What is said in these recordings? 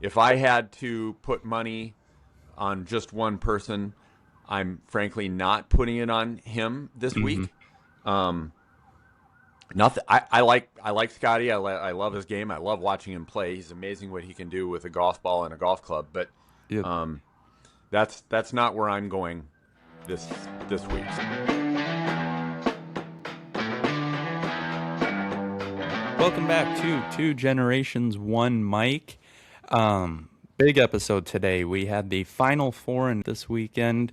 If I had to put money on just one person, I'm frankly not putting it on him this Mm-hmm. week. Um, Nothing. I like Scotty. I love his game. I love watching him play. He's amazing what he can do with a golf ball and a golf club. But Yep. um, that's not where I'm going this week. Welcome back to Two Generations, One Mike. Big episode today. We had the Final Four in this weekend,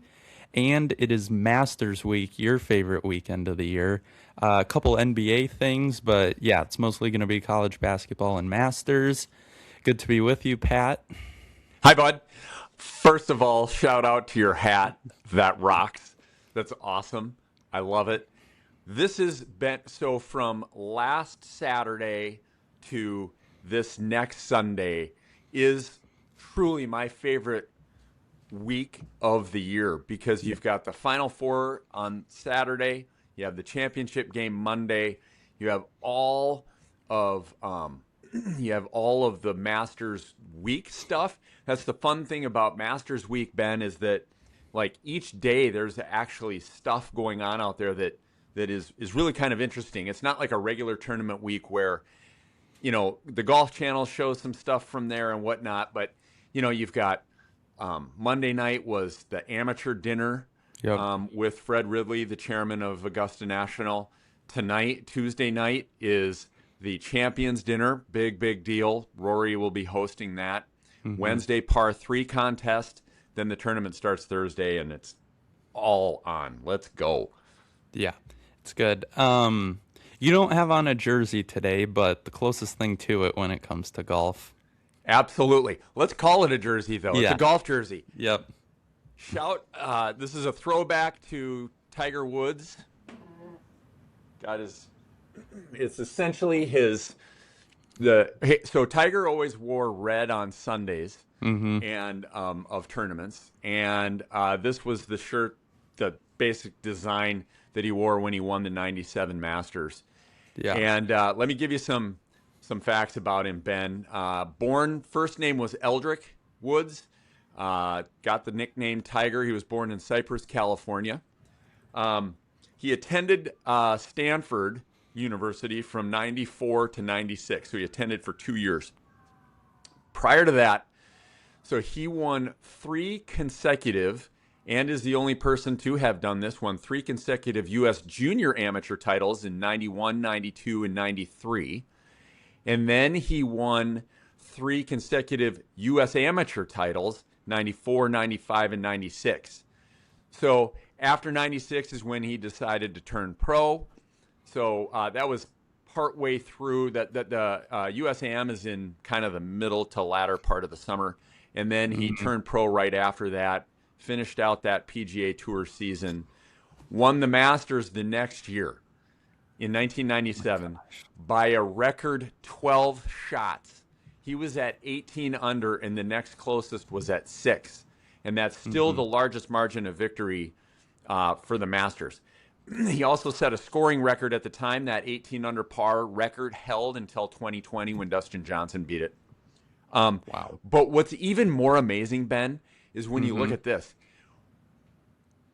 and it is Masters Week, your favorite weekend of the year. A couple NBA things, but yeah, it's mostly going to be college basketball and Masters. Good to be with you, Pat. Hi, bud. First of all, shout out to your hat. That rocks. That's awesome. I love it. This has been so from last Saturday to this next Sunday is truly my favorite week of the year because Yeah. you've got the Final Four on Saturday, you have the championship game Monday, you have all of you have all of the Masters Week stuff. That's the fun thing about Masters Week, Ben, is that like each day there's actually stuff going on out there that is really kind of interesting. It's not like a regular tournament week where the Golf Channel shows some stuff from there and whatnot, but you've got Monday night was the amateur dinner Yep. with Fred Ridley, the chairman of Augusta National. Tonight, Tuesday night, is the Champions Dinner. Big deal. Rory will be hosting that. Mm-hmm. Wednesday, par 3 contest. Then the tournament starts Thursday, and it's all on. Let's go. Yeah, it's good. You don't have on a jersey today, but the closest thing to it when it comes to golf. Absolutely. Let's call it a jersey, though. It's a Yeah. golf jersey. Yep. This is a throwback to Tiger Woods. Got his. It's essentially so Tiger always wore red on Sundays Mm-hmm. and of tournaments, and this was the shirt, the basic design that he wore when he won the '97 Masters. Yeah. And let me give you some facts about him, Ben. Born, first name was Eldrick Woods. Got the nickname Tiger. He was born in Cypress, California. He attended Stanford University from 94 to 96. So he attended for 2 years. Prior to that, so he won 3 consecutive, and is the only person to have done this, won 3 consecutive U.S. junior amateur titles in 91, 92, and 93. And then he won 3 consecutive U.S. amateur titles, 94, 95, and 96. So after 96 is when he decided to turn pro. So that was partway through that. The USAM is in kind of the middle to latter part of the summer, and then he Mm-hmm. turned pro right after that. Finished out that PGA Tour season, won the Masters the next year in 1997 by a record 12 shots. He was at 18 under, and the next closest was at 6, and that's still Mm-hmm. the largest margin of victory for the Masters. He also set a scoring record at the time. That 18 under par record held until 2020 when Dustin Johnson beat it. Wow. But what's even more amazing, Ben, is when you look Mm-hmm. at this.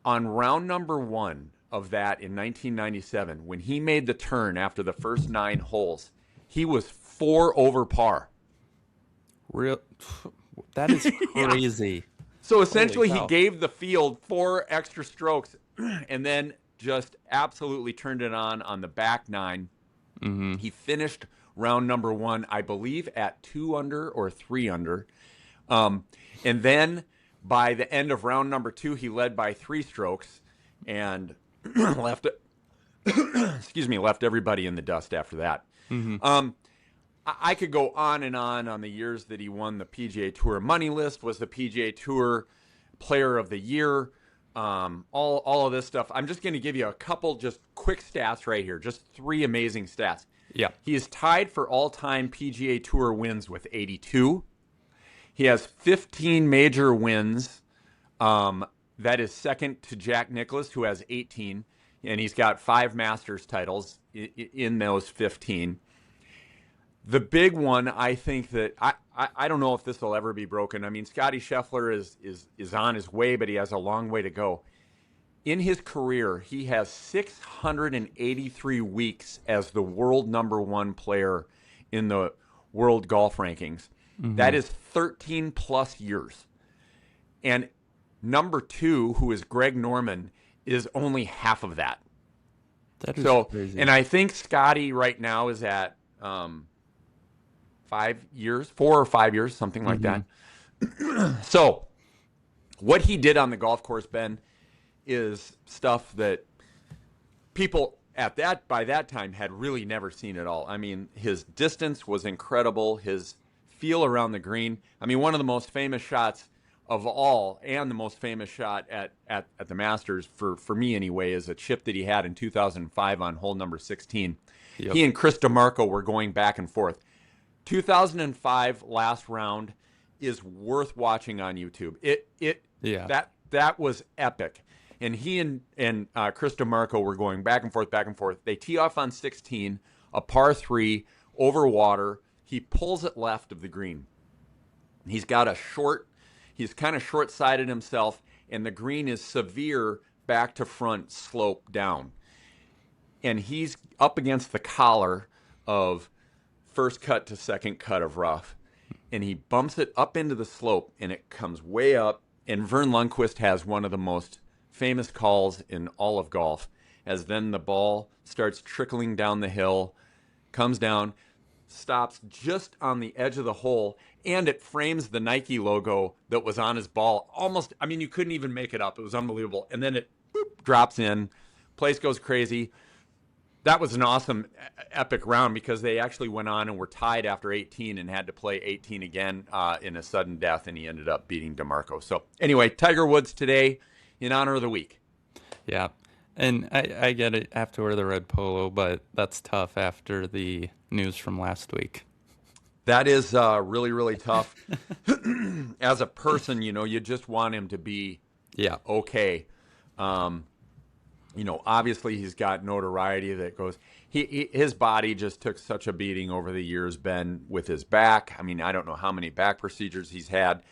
On round number 1 of that in 1997, when he made the turn after the first 9 holes, he was 4 over par. Real. That is Yeah. crazy. So Holy essentially, he cow. gave the field 4 extra strokes and then just absolutely turned it on the back 9. Mm-hmm. He finished round number 1, I believe, at 2 under or 3 under. And then by the end of round number 2, he led by 3 strokes and left left everybody in the dust after that. Mm-hmm. I could go on and on the years that he won the PGA Tour money list, was the PGA Tour Player of the Year, all of this stuff. I'm just going to give you a couple just quick stats right here, just 3 amazing stats. Yeah. He is tied for all-time PGA Tour wins with 82. He has 15 major wins. That is second to Jack Nicklaus, who has 18, and he's got 5 Masters titles in those 15. The big one, I think that I don't know if this will ever be broken. I mean, Scotty Scheffler is on his way, but he has a long way to go. In his career, he has 683 weeks as the world number one player in the world golf rankings. That is 13 plus years. And number two, who is Greg Norman, is only half of that. That is So, crazy. and I think Scotty right now is at 4 or 5 years, something like that. So, what he did on the golf course, Ben, is stuff that people by that time had really never seen at all. I mean, his distance was incredible. His feel around the green. I mean, one of the most famous shots of all, and the most famous shot at the Masters for me anyway, is a chip that he had in 2005 on hole number 16. Yep. He and Chris DeMarco were going back and forth. 2005 last round is worth watching on YouTube. That was epic. And he and Chris DeMarco were going back and forth, back and forth. They tee off on 16, a par 3, over water. He pulls it left of the green. He's kind of short-sided himself, and the green is severe back to front slope down. And he's up against the collar of first cut to second cut of rough. And he bumps it up into the slope, and it comes way up. And Vern Lundquist has one of the most famous calls in all of golf, as then the ball starts trickling down the hill, comes down, stops just on the edge of the hole, and it frames the Nike logo that was on his ball. Almost, I mean, you couldn't even make it up. It was unbelievable. And then it drops in. Place goes crazy. That was an awesome, epic round, because they actually went on and were tied after 18 and had to play 18 again in a sudden death, and he ended up beating DeMarco. So anyway, Tiger Woods today in honor of the week. Yeah. And I get it, have to wear the red polo, but that's tough after the news from last week. That is really, really tough. As a person, you just want him to be okay. Obviously he's got notoriety that goes. His body just took such a beating over the years, Ben, with his back. I mean, I don't know how many back procedures he's had.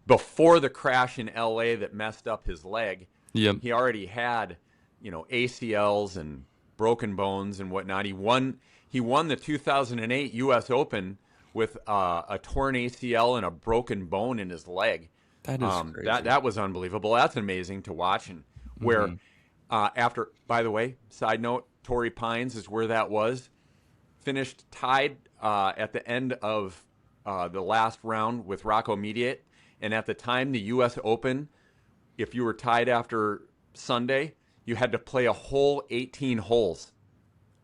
Before the crash in L.A. that messed up his leg, he already had, ACLs and broken bones and whatnot. He won the 2008 U.S. Open with a torn ACL and a broken bone in his leg. That is crazy. That was unbelievable. That's amazing to watch. And where after, by the way, side note, Torrey Pines is where that was. Finished tied at the end of the last round with Rocco Mediate. And at the time, the U.S. Open, if you were tied after Sunday, you had to play a whole 18 holes.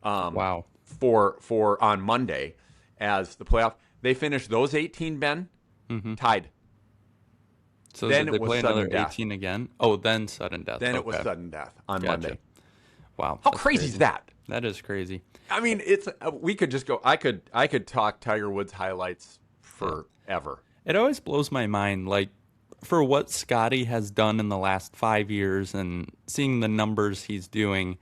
Wow. For on Monday as the playoff. They finished those 18, Ben, tied. So then did they it was play sudden another death. 18 again? Oh, then sudden death. Then it was sudden death on Monday. Wow. How crazy is that? That is crazy. I mean, we could just go. I could talk Tiger Woods highlights forever. It always blows my mind, like, for what Scotty has done in the last 5 years and seeing the numbers he's doing,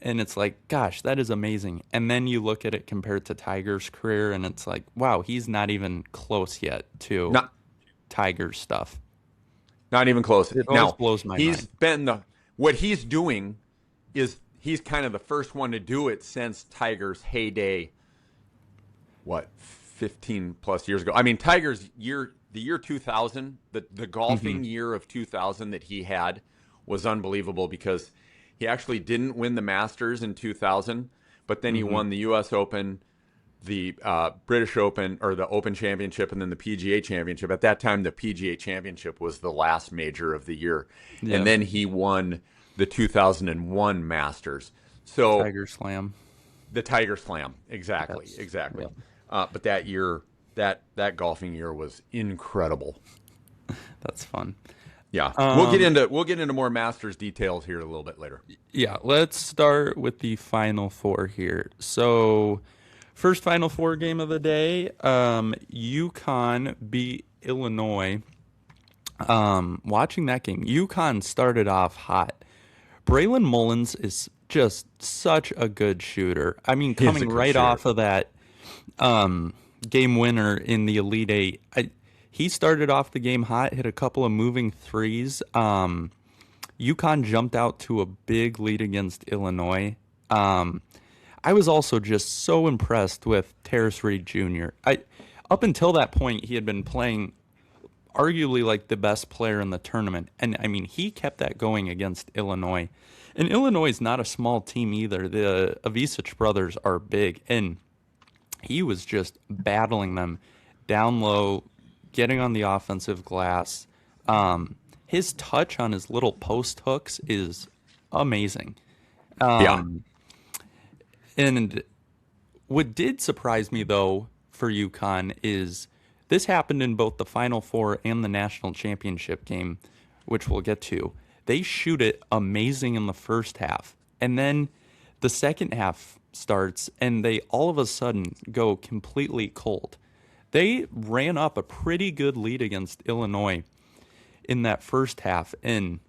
and it's like, gosh, that is amazing. And then you look at it compared to Tiger's career, and it's like, wow, he's not even close yet to Tiger's stuff. Not even close. It always blows my mind. What he's doing is he's kind of the first one to do it since Tiger's heyday. 15 plus years ago. I mean, Tiger's the year 2000, the golfing year of 2000 that he had was unbelievable, because he actually didn't win the Masters in 2000, but then he won the U.S. Open, the British Open, or the Open Championship, and then the PGA Championship. At that time, the PGA Championship was the last major of the year. Yeah. And then he won the 2001 Masters. So Tiger Slam. The Tiger Slam. Exactly. Yeah. But that year, that golfing year was incredible. That's fun. Yeah, we'll get into more Masters details here a little bit later. Yeah, let's start with the Final Four here. So, first Final Four game of the day, UConn beat Illinois. Watching that game, UConn started off hot. Braylon Mullins is just such a good shooter. I mean, coming right off of that game winner in the Elite Eight. He started off the game hot, hit a couple of moving threes. UConn jumped out to a big lead against Illinois. I was also just so impressed with Terrace Reed Jr. Up until that point, he had been playing arguably like the best player in the tournament. And I mean, he kept that going against Illinois. And Illinois is not a small team either. The Avicic brothers are big. And he was just battling them down low, getting on the offensive glass. His touch on his little post hooks is amazing. Yeah. And what did surprise me, though, for UConn is this happened in both the Final Four and the national championship game, which we'll get to. They shoot it amazing in the first half. And then the second half starts, and they all of a sudden go completely cold. They ran up a pretty good lead against Illinois in that first half, and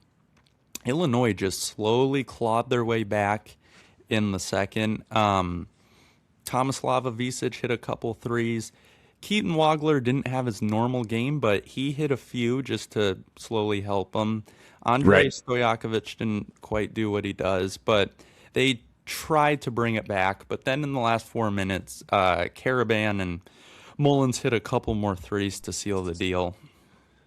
Illinois just slowly clawed their way back in the second. Tomislav Avicic hit a couple threes. Keaton Wagler didn't have his normal game, but he hit a few just to slowly help him. Andrei Stojakovic didn't quite do what he does, but they tried to bring it back. But then in the last 4 minutes, Caravan and Mullins hit a couple more threes to seal the deal.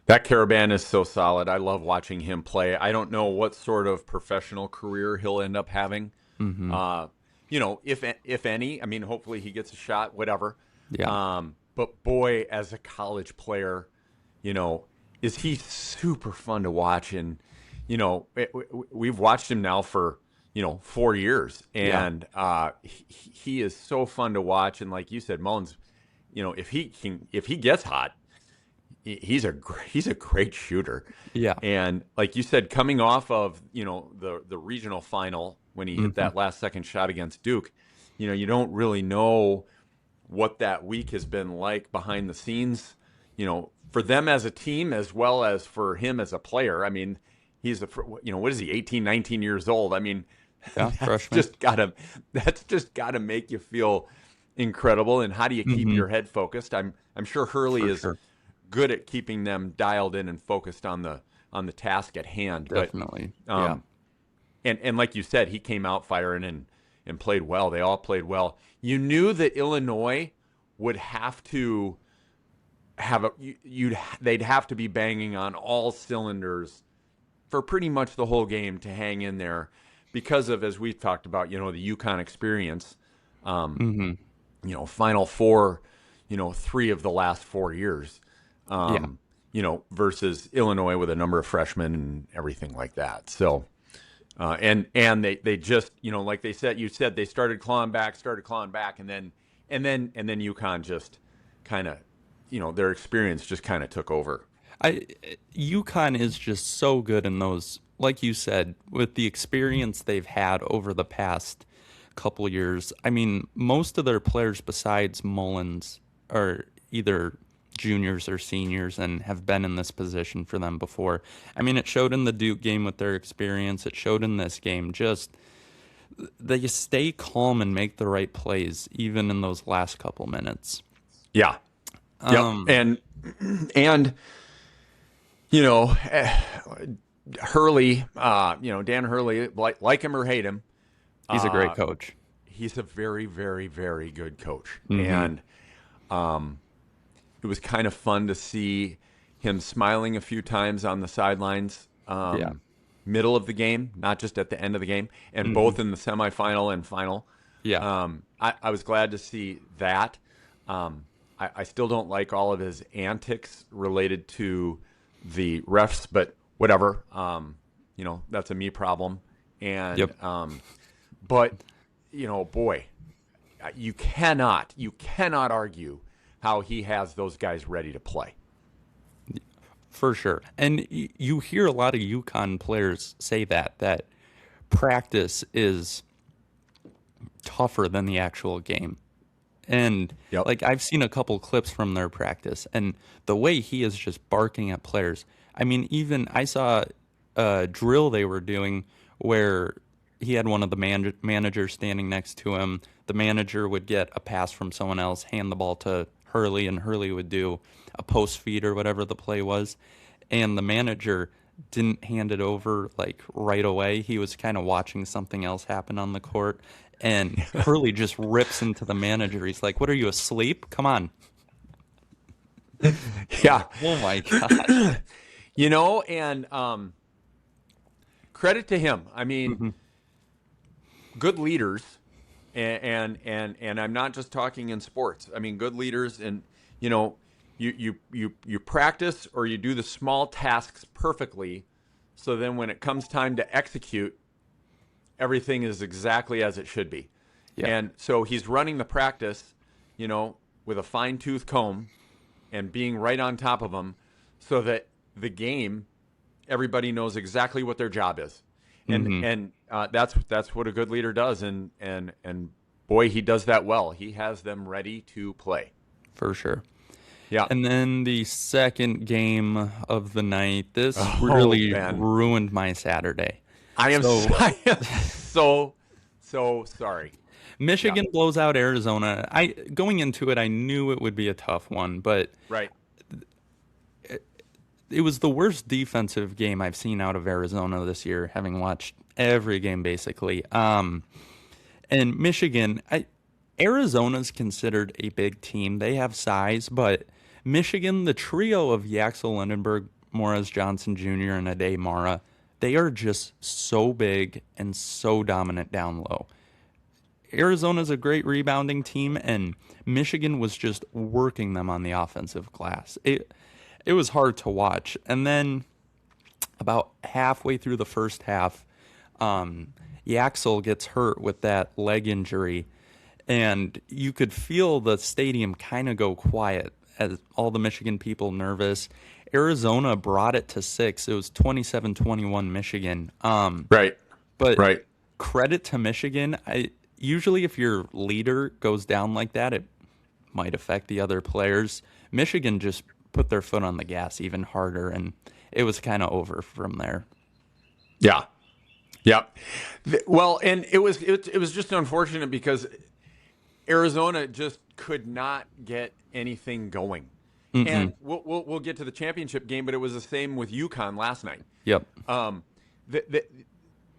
That Caravan is so solid. I love watching him play. I don't know what sort of professional career he'll end up having. If any. I mean, hopefully he gets a shot, whatever. Yeah. But boy, as a college player, is he super fun to watch. And, we've watched him now for, 4 years. And he is so fun to watch. And like you said, Mullins, if he gets hot, he's a great shooter. Yeah. And like you said, coming off of, the regional final when he hit that last second shot against Duke, you don't really know what that week has been like behind the scenes, for them as a team as well as for him as a player. I mean, he's what is he, 18, 19 years old? I mean, that's just gotta make you feel incredible. And how do you keep your head focused? I'm sure Hurley is good at keeping them dialed in and focused on the task at hand. Definitely. And like you said, he came out firing and played well. They all played well. You knew that Illinois would have to they'd have to be banging on all cylinders for pretty much the whole game to hang in there because of, as we've talked about, the UConn experience. Final Four, 3 of the last 4 years. Versus Illinois with a number of freshmen and everything like that. So, and they just, like you said, they started clawing back, and then UConn just kind of, their experience just kind of took over. UConn is just so good in those, like you said, with the experience they've had over the past couple years. I mean, most of their players besides Mullins are either juniors or seniors and have been in this position for them before. I mean, it showed in the Duke game with their experience. It showed in this game. Just they stay calm and make the right plays, even in those last couple minutes. Yeah. And Hurley, Dan Hurley, like him or hate him, he's a great coach. He's a very, very, very good coach. And it was kind of fun to see him smiling a few times on the sidelines, middle of the game, not just at the end of the game, and both in the semifinal and final. Yeah. I was glad to see that. I still don't like all of his antics related to the refs, but whatever. That's a me problem. And but boy, you cannot argue how he has those guys ready to play. For sure. And you hear a lot of UConn players say that practice is tougher than the actual game. And like I've seen a couple clips from their practice, and the way he is just barking at players. I mean, even I saw a drill they were doing where he had one of the managers standing next to him. The manager would get a pass from someone else, hand the ball to Hurley, and Hurley would do a post feed or whatever the play was. And the manager didn't hand it over like right away. He was kind of watching something else happen on the court. And Hurley just rips into the manager. He's like, "What are you, asleep? Come on." Yeah. Oh my gosh. And credit to him. I mean, good leaders, and I'm not just talking in sports. I mean, good leaders, and you practice or you do the small tasks perfectly, so then when it comes time to execute, everything is exactly as it should be. Yeah. And so he's running the practice, with a fine-tooth comb and being right on top of them, so that the game, everybody knows exactly what their job is. And that's what a good leader does, and boy, he does that well. He has them ready to play. For sure. Yeah. And then the second game of the night, this really ruined my Saturday. I am so sorry. Michigan blows out Arizona. Going into it, I knew it would be a tough one, but Right. it was the worst defensive game I've seen out of Arizona this year, having watched every game basically. And Michigan, Arizona's considered a big team. They have size, but Michigan, the trio of Yaxel Lindenberg, Morris Johnson Jr., and Ade Mara, they are just so big and so dominant down low. Arizona's a great rebounding team, and Michigan was just working them on the offensive glass. It was hard to watch. And then about halfway through the first half, Yaxel gets hurt with that leg injury, and you could feel the stadium kind of go quiet as all the Michigan people nervous. Arizona brought it to 6. It was 27-21 Michigan. Right. But credit to Michigan. Usually if your leader goes down like that, it might affect the other players. Michigan just put their foot on the gas even harder, and it was kind of over from there. Yeah. Yeah. Well, and it was just unfortunate because Arizona just could not get anything going. Mm-mm. And we'll get to the championship game, but it was the same with UConn last night. Yep.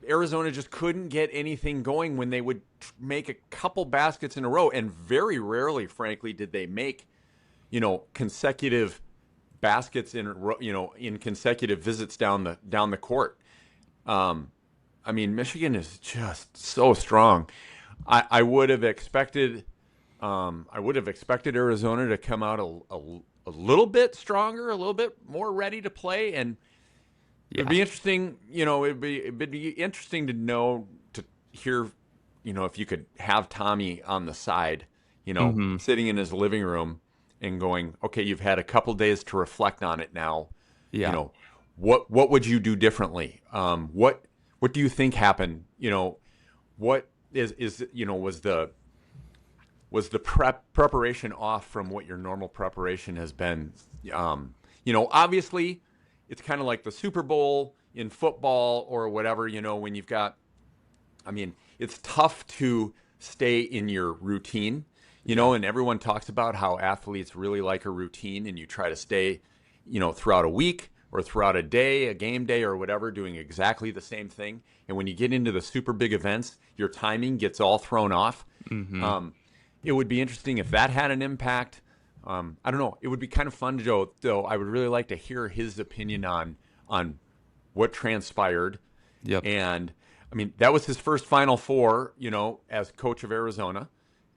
Arizona just couldn't get anything going when they would make a couple baskets in a row, and very rarely, frankly, did they make, consecutive baskets in consecutive visits down the court. Michigan is just so strong. I would have expected Arizona to come out a little bit stronger, a little bit more ready to play, and it'd be interesting. It'd be interesting to hear, if you could have Tommy on the side, sitting in his living room and going, okay, you've had a couple days to reflect on it now. Yeah. What would you do differently? What do you think happened? What was the preparation off from what your normal preparation has been? Obviously it's kind of like the Super Bowl in football or whatever, when you've got, it's tough to stay in your routine, and everyone talks about how athletes really like a routine, and you try to stay, throughout a week or throughout a day, a game day or whatever, doing exactly the same thing. And when you get into the super big events, your timing gets all thrown off. Mm-hmm. It would be interesting if that had an impact. I don't know. It would be kind of fun to go, though. I would really like to hear his opinion on what transpired. Yep. And that was his first Final Four, as coach of Arizona,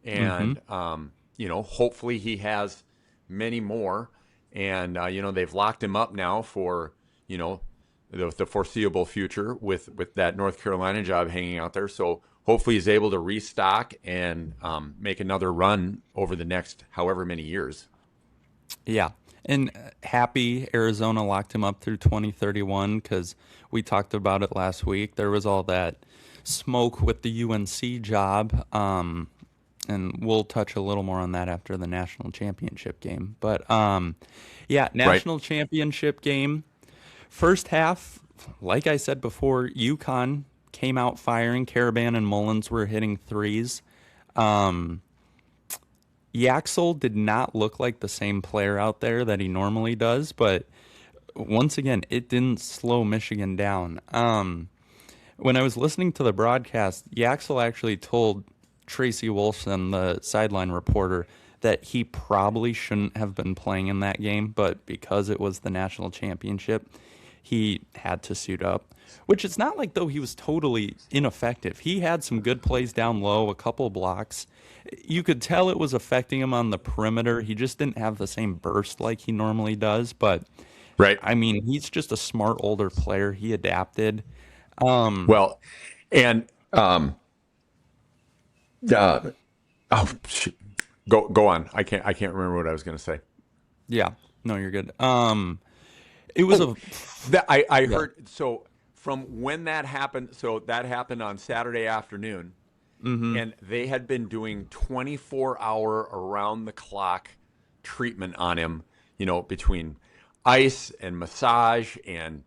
and hopefully he has many more. And they've locked him up now for the foreseeable future with that North Carolina job hanging out there. So hopefully he's able to restock and make another run over the next however many years. Yeah. And happy Arizona locked him up through 2031 because we talked about it last week. There was all that smoke with the UNC job, and we'll touch a little more on that after the national championship game. But, national championship game. First half, like I said before, UConn came out firing. Caravan and Mullins were hitting threes. Yaxel did not look like the same player out there that he normally does, but once again, it didn't slow Michigan down. When I was listening to the broadcast, Yaxel actually told Tracy Wolfson, the sideline reporter, that he probably shouldn't have been playing in that game, but because it was the national championship, he had to suit up. Which it's not like though he was totally ineffective. He had some good plays down low, a couple blocks. You could tell it was affecting him on the perimeter. He just didn't have the same burst like he normally does. But Right. I mean, he's just a smart older player. He adapted. Well, and oh shoot. Go on. I can't remember what I was going to say. Yeah, no, you're good. It was I yeah. heard, so from when that happened, so that happened on Saturday afternoon, and they had been doing 24-hour around the clock treatment on him, between ice and massage and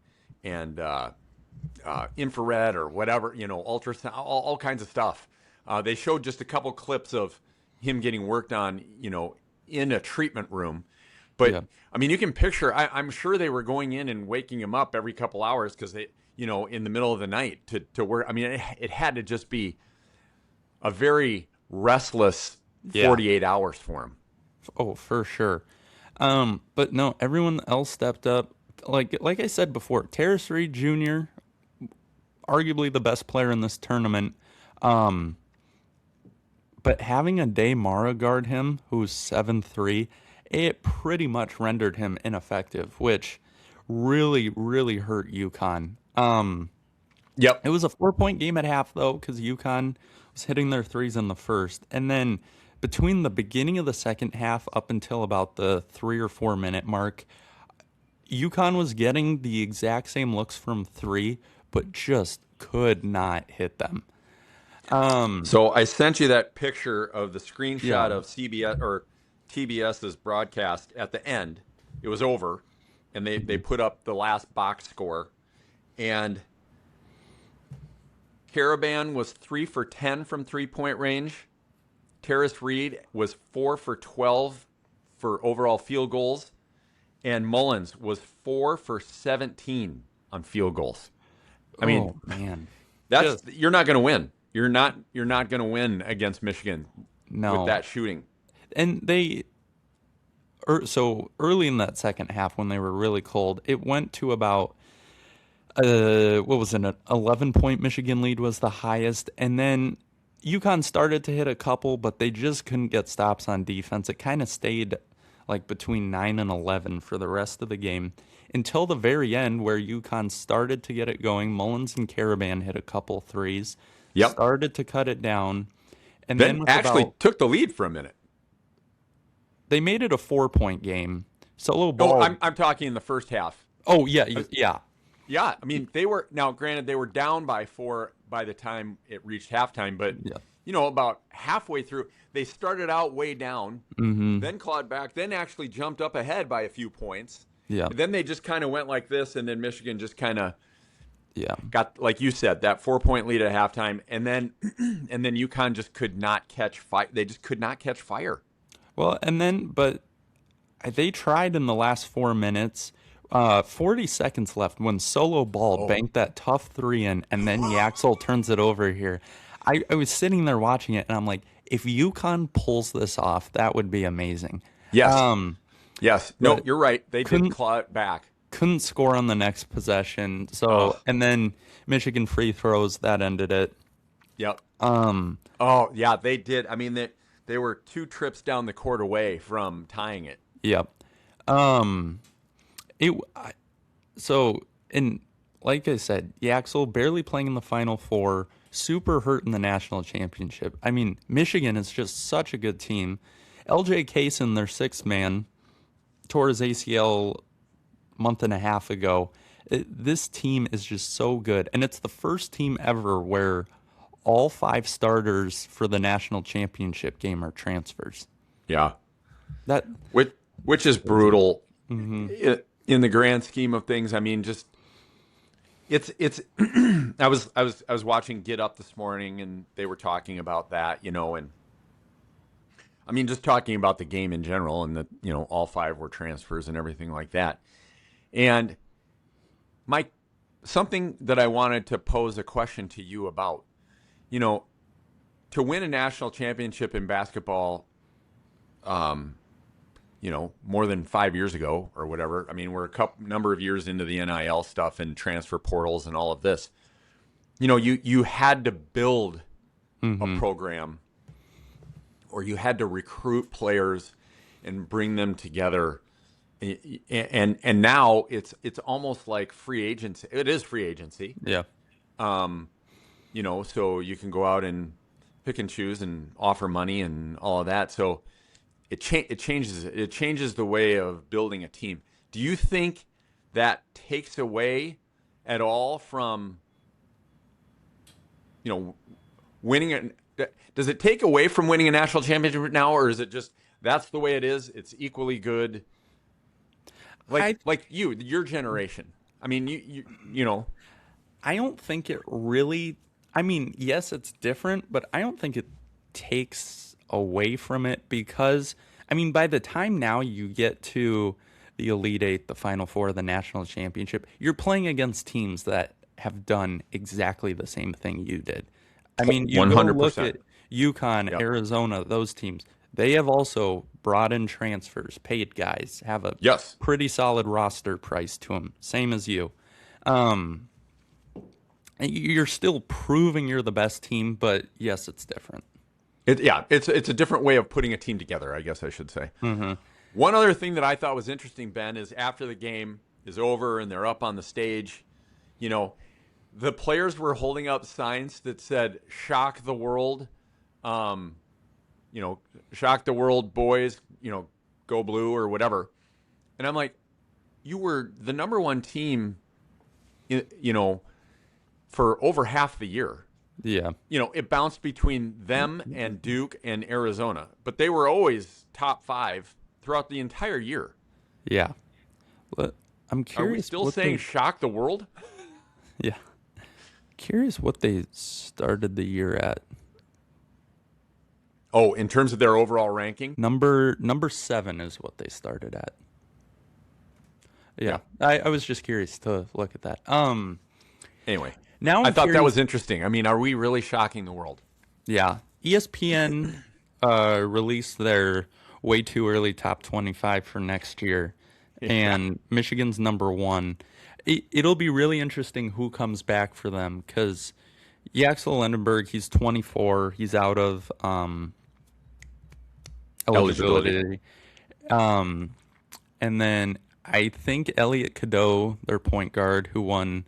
infrared or whatever, ultrasound, all kinds of stuff. They showed just a couple clips of him getting worked on, in a treatment room. But Yeah. I mean, you can picture. I'm sure they were going in and waking him up every couple hours because they, in the middle of the night to work. I mean, it had to just be a very restless 48 hours for him. Oh, for sure. But no, everyone else stepped up. Like I said before, Terrace Reed Jr., arguably the best player in this tournament. But having a Day Mara guard him, who's 7'3", it pretty much rendered him ineffective, which really, really hurt UConn. Yep. It was a 4-point game at half, though, because UConn was hitting their threes in the first. And then between the beginning of the second half up until about the 3 or 4 minute mark, UConn was getting the exact same looks from three, but just could not hit them. So I sent you that picture of the screenshot Yeah. of CBS or TBS's broadcast at the end. It was over, and they put up the last box score, and Caravan was 3 for 10 from 3-point range. Terrace Reed was 4 for 12 for overall field goals, and Mullins was 4 for 17 on field goals. I mean, oh, man. you're not going to win. You're not going to win against Michigan No. with that shooting. And so early in that second half when they were really cold, it went to about, what was it, an 11-point Michigan lead was the highest. And then UConn started to hit a couple, but they just couldn't get stops on defense. It kind of stayed like between 9 and 11 for the rest of the game until the very end where UConn started to get it going. Mullins and Caravan hit a couple threes. Yep. Started to cut it down. And Then with actually took the lead for a minute. they made it a 4-point game. Solo ball. No, I'm talking in the first half. Oh, yeah, yeah. Yeah, I mean, granted, they were down by 4 by the time it reached halftime, but, about halfway through, they started out way down, then clawed back, then actually jumped up ahead by a few points. Yeah. And then they just kind of went like this, and then Michigan just kind of got, like you said, that 4-point lead at halftime, and then UConn just could not catch fire. They just could not catch fire. Well, but they tried in the last 4 minutes. 40 seconds left when Solo Ball banked that tough three in, and then Yaxel turns it over here. I was sitting there watching it, and I'm like, if UConn pulls this off, that would be amazing. Yes. Yes. No, but you're right. They did claw it back. Couldn't score on the next possession. So, and then Michigan free throws, that ended it. Yep. Oh, yeah, they did. I mean, they were 2 trips down the court away from tying it. Yep. And like I said, Yaxel barely playing in the Final Four, super hurt in the national championship. I mean, Michigan is just such a good team. LJ Kaysen, their 6th man, tore his ACL a month and a half ago. This team is just so good. And it's the first team ever where all 5 starters for the national championship game are transfers. Yeah. Which is brutal in the grand scheme of things. I mean, just it's I was watching Get Up this morning, and they were talking about that, and I mean, just talking about the game in general, and that, all five were transfers and everything like that. And Mike, something that I wanted to pose a question to you about, you know, to win a national championship in basketball, more than 5 years ago or whatever. I mean, we're a number of years into the NIL stuff and transfer portals and all of this. You had to build a program, or you had to recruit players and bring them together. And now it's almost like free agency. It is free agency. Yeah. So you can go out and pick and choose and offer money and all of that. So it changes the way of building a team. Do you think that takes away at all from winning it? Does it take away from winning a national championship now, or is it just that's the way it is? It's equally good. Like your generation. I mean, you know. I don't think it really. I mean, yes, it's different, but I don't think it takes away from it because, I mean, by the time now you get to the Elite Eight, the Final Four, the national championship, you're playing against teams that have done exactly the same thing you did. I mean, you go look at UConn, Yep. Arizona, those teams. They have also brought in transfers, paid guys, have a Yes. pretty solid roster price to them, same as you. You're still proving you're the best team, but yes, it's different. It's a different way of putting a team together, I guess I should say. Mm-hmm. One other thing that I thought was interesting, Ben, is after the game is over and they're up on the stage, the players were holding up signs that said "Shock the world," "Shock the world, boys," "Go blue" or whatever. And I'm like, you were the number one team, for over half the year. Yeah. It bounced between them and Duke and Arizona, but they were always top five throughout the entire year. Yeah. But I'm curious. Are we still saying "shock the world"? Yeah. Curious what they started the year at. Oh, in terms of their overall ranking? Number 7 is what they started at. Yeah. I was just curious to look at that. Anyway, now I thought that was interesting. I mean, are we really shocking the world? Yeah. ESPN released their way too early top 25 for next year, and Michigan's number 1. It'll be really interesting who comes back for them because Yaxel Lendenberg, he's 24. He's out of eligibility. And then I think Elliot Cadeau, their point guard, who won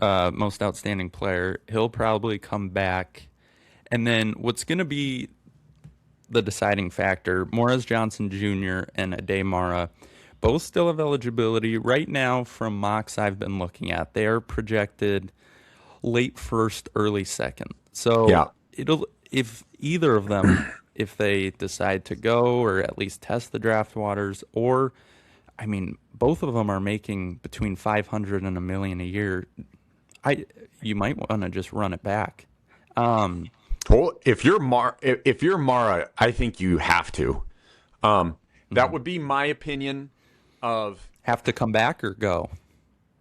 most outstanding player, he'll probably come back. And then what's going to be the deciding factor, Morris Johnson Jr. and Ade Mara, both still have eligibility. Right now, from mocks I've been looking at, they are projected late first, early second. So if either of them, if they decide to go or at least test the draft waters, or, I mean, both of them are making between $500,000 and $1 million a year. You might want to just run it back. If you're Mara, I think you have to. That would be my opinion. Have to come back or go?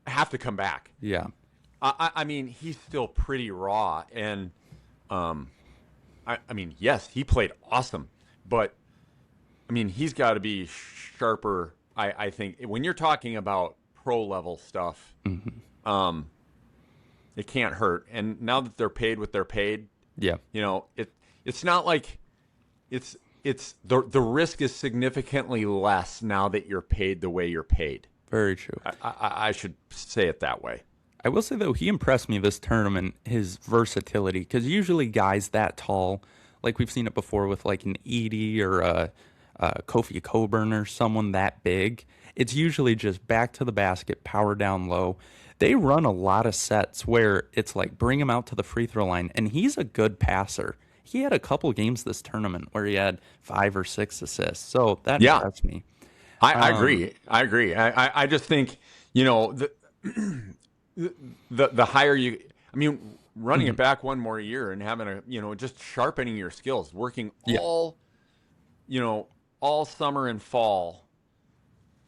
Have to come back. Yeah. I mean, he's still pretty raw, and I mean, yes, he played awesome, but I mean, he's got to be sharper. I think when you're talking about pro level stuff, it can't hurt. And now that they're paid what they're paid, it's not like it's the risk is significantly less now that you're paid the way you're paid. Very true. I should say it that way. I will say, though, he impressed me this tournament, his versatility, because usually guys that tall, like we've seen it before with like an Edie or a Kofi Coburn or someone that big, it's usually just back to the basket, power down low. They run a lot of sets where it's like bring him out to the free throw line, and he's a good passer. He had a couple games this tournament where he had 5 or 6 assists, so that impressed me. I agree. I just think, the higher you, I mean, running it back one more year and having just sharpening your skills, working Yeah. all summer and fall,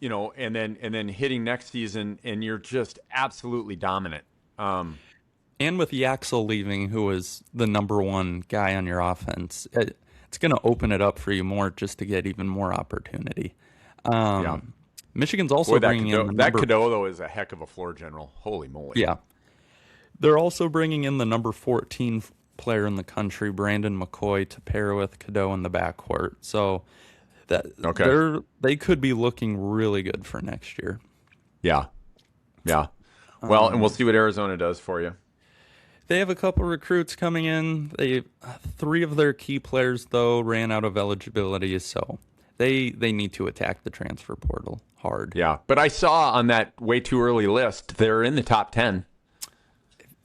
and then hitting next season, and you're just absolutely dominant. And with Yaxel leaving, who was the number one guy on your offense, it's going to open it up for you more just to get even more opportunity. Yeah. Michigan's Boy, also that bringing in the that number. Cadeau though is a heck of a floor general. Holy moly! Yeah. They're also bringing in the number 14 player in the country, Brandon McCoy, to pair with Cadeau in the backcourt. So that Okay. they could be looking really good for next year. Yeah. Yeah. Well, and we'll see what Arizona does for you. They have a couple recruits coming in. Three of their key players though ran out of eligibility, so they need to attack the transfer portal hard. Yeah, but I saw on that way too early list they're in the top 10.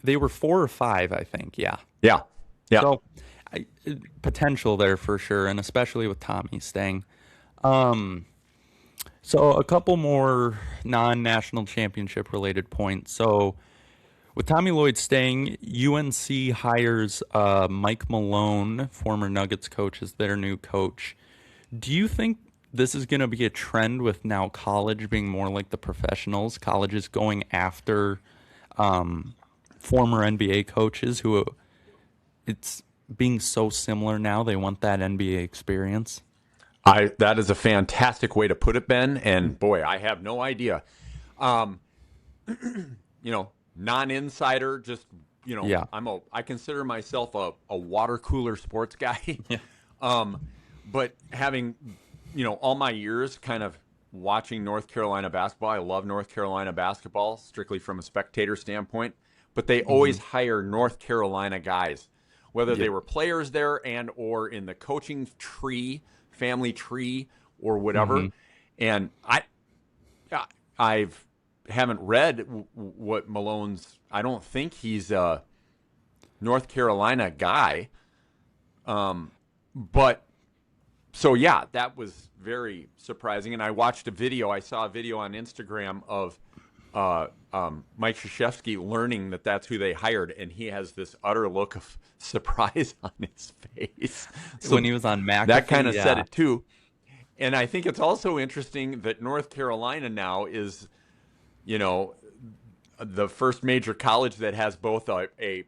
They were 4 or 5, I think. Yeah. Yeah. Yeah. So potential there for sure, and especially with Tommy staying. So a couple more non-national championship related points. So with Tommy Lloyd staying, UNC hires Mike Malone, former Nuggets coach, as their new coach. Do you think this is going to be a trend with now college being more like the professionals, colleges going after former NBA coaches who it's being so similar now, they want that NBA experience? That is a fantastic way to put it, Ben. And boy, I have no idea. Non-insider, just Yeah. I consider myself a water cooler sports guy. But having all my years kind of watching North Carolina basketball, I love North Carolina basketball strictly from a spectator standpoint. But they always hire North Carolina guys, whether they were players there and or in the coaching tree, family tree, or whatever. And I've haven't read what Malone's. I don't think he's a North Carolina guy. But so yeah, that was very surprising. And I watched a video. I saw a video on Instagram of Mike Krzyzewski learning that that's who they hired, and he has this utter look of surprise on his face. So When he was on McAfee, that kind of said it too. And I think it's also interesting that North Carolina now is, the first major college that has both a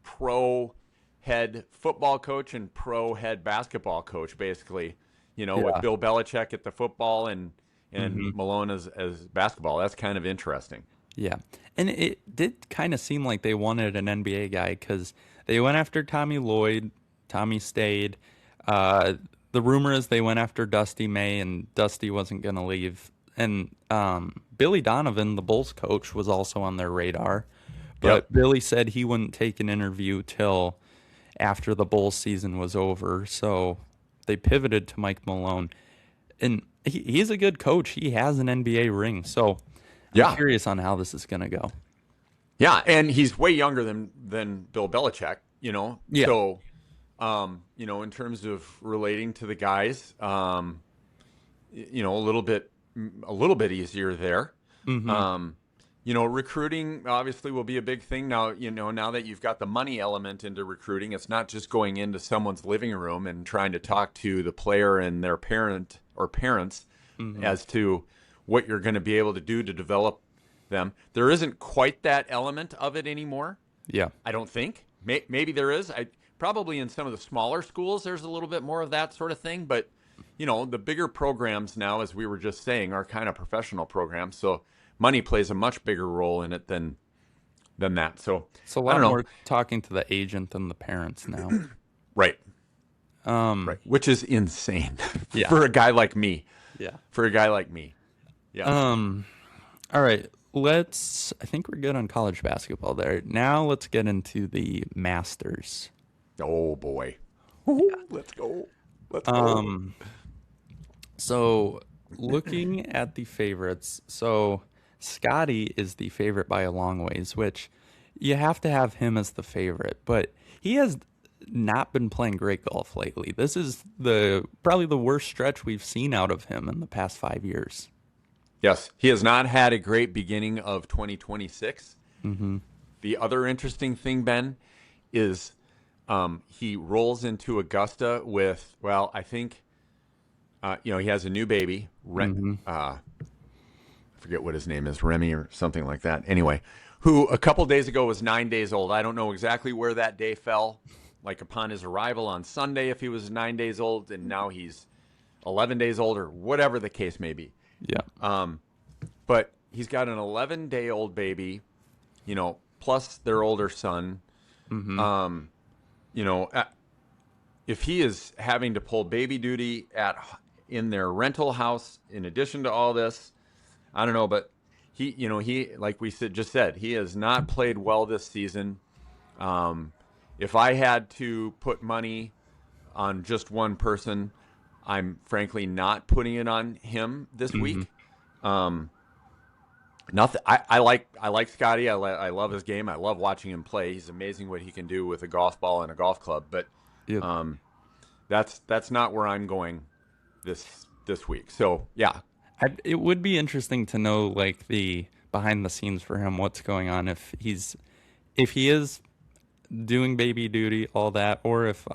pro head football coach and pro head basketball coach, basically, with Bill Belichick at the football and Malone as basketball. That's kind of interesting. Yeah. And it did kind of seem like they wanted an NBA guy because they went after Tommy Lloyd. Tommy stayed. The rumor is they went after Dusty May, and Dusty wasn't going to leave. And Billy Donovan, the Bulls coach, was also on their radar. But Billy said he wouldn't take an interview till after the Bulls season was over. So they pivoted to Mike Malone. And he's a good coach. He has an NBA ring. So I'm curious on how this is going to go. Yeah, and he's way younger than Bill Belichick, Yeah. So, in terms of relating to the guys, a little bit easier there. Recruiting obviously will be a big thing now. Now that you've got the money element into recruiting, it's not just going into someone's living room and trying to talk to the player and their parent or parents as to what you're going to be able to do to develop them. There isn't quite that element of it anymore. Yeah. I don't think. Maybe there is. Probably in some of the smaller schools, there's a little bit more of that sort of thing. But, the bigger programs now, as we were just saying, are kind of professional programs. So money plays a much bigger role in it than that. So It's a lot more talking to the agent than the parents now. Right. Right. Which is insane Yeah. for a guy like me. Yeah. For a guy like me. Yeah. All right. I think we're good on college basketball there. Now let's get into the Masters. Oh, boy. Let's go. Let's go. So looking at the favorites, so Scotty is the favorite by a long ways, which you have to have him as the favorite, but he has not been playing great golf lately. This is probably the worst stretch we've seen out of him in the past 5 years. Yes, he has not had a great beginning of 2026. Mm-hmm. The other interesting thing, Ben, is he rolls into Augusta with, well, I think, he has a new baby. Mm-hmm. I forget what his name is, Remy or something like that. Anyway, who a couple days ago was 9 days old. I don't know exactly where that day fell, like upon his arrival on Sunday, if he was 9 days old, and now he's 11 days old, or whatever the case may be. Yeah. But he's got an 11-day-old baby, plus their older son. Mm-hmm. You know, if he is having to pull baby duty in their rental house, in addition to all this, I don't know, but he like we just said, he has not played well this season. If I had to put money on just one person, I'm frankly not putting it on him this Mm-hmm. week. Nothing. I like Scotty. I love his game. I love watching him play. He's amazing what he can do with a golf ball and a golf club. But Yep. that's not where I'm going this week. So yeah, It would be interesting to know like the behind the scenes for him, what's going on, if he is doing baby duty, all that, or if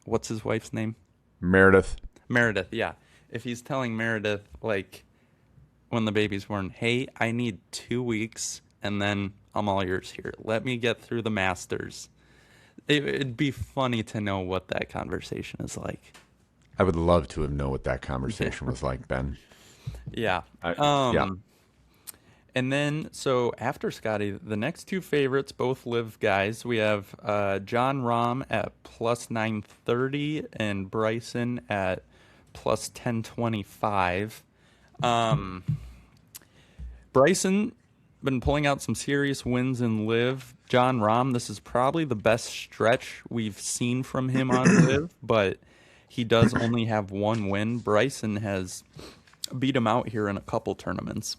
what's his wife's name? Meredith. Meredith, yeah. If he's telling Meredith like when the baby's born, hey, I need 2 weeks and then I'm all yours here. Let me get through the Masters. It'd be funny to know what that conversation is like. I would love to know what that conversation was like, Ben. Yeah. Yeah. And then, so after Scotty, the next two favorites, both live guys. We have John Rahm at plus 930 and Bryson at plus 1025. Bryson been pulling out some serious wins in live. John Rahm, this is probably the best stretch we've seen from him on live, but he does only have one win. Bryson has beat him out here in a couple tournaments.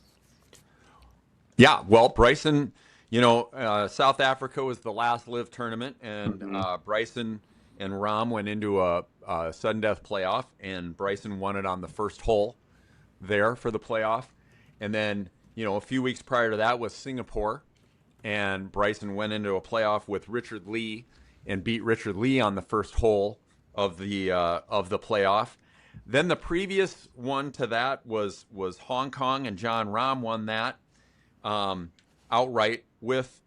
Yeah, well, Bryson, South Africa was the last live tournament, and Bryson and Rahm went into a sudden death playoff, and Bryson won it on the first hole there for the playoff. And then, a few weeks prior to that was Singapore, and Bryson went into a playoff with Richard Lee and beat Richard Lee on the first hole of the playoff. Then the previous one to that was Hong Kong, and John Rahm won that outright. With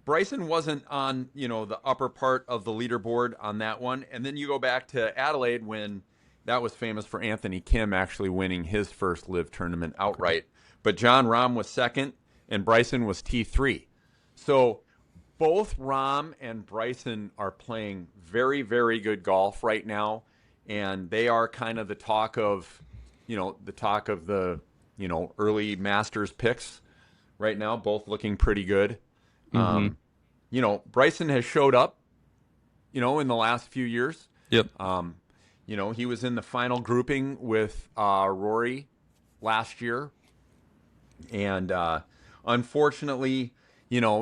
Bryson wasn't on the upper part of the leaderboard on that one. And then you go back to Adelaide, when that was famous for Anthony Kim actually winning his first live tournament outright. But John Rahm was second and Bryson was T3. So both Rahm and Bryson are playing very, very good golf right now, and they are kind of the talk of the early Masters picks right now, both looking pretty good. Bryson has showed up, in the last few years. Yep. He was in the final grouping with Rory last year, and unfortunately,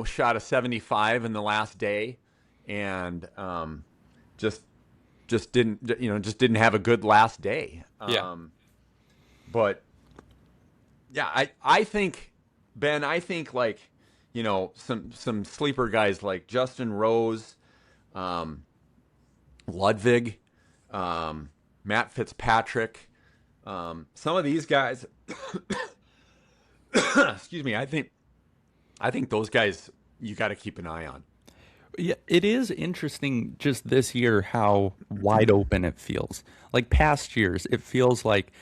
shot a 75 in the last day, and just didn't have a good last day. Yeah. But yeah, I think, Ben, like, some sleeper guys like Justin Rose, Ludwig, Matt Fitzpatrick, some of these guys. Excuse me. I think those guys you got to keep an eye on. Yeah, it is interesting just this year how wide open it feels. Like past years, it feels like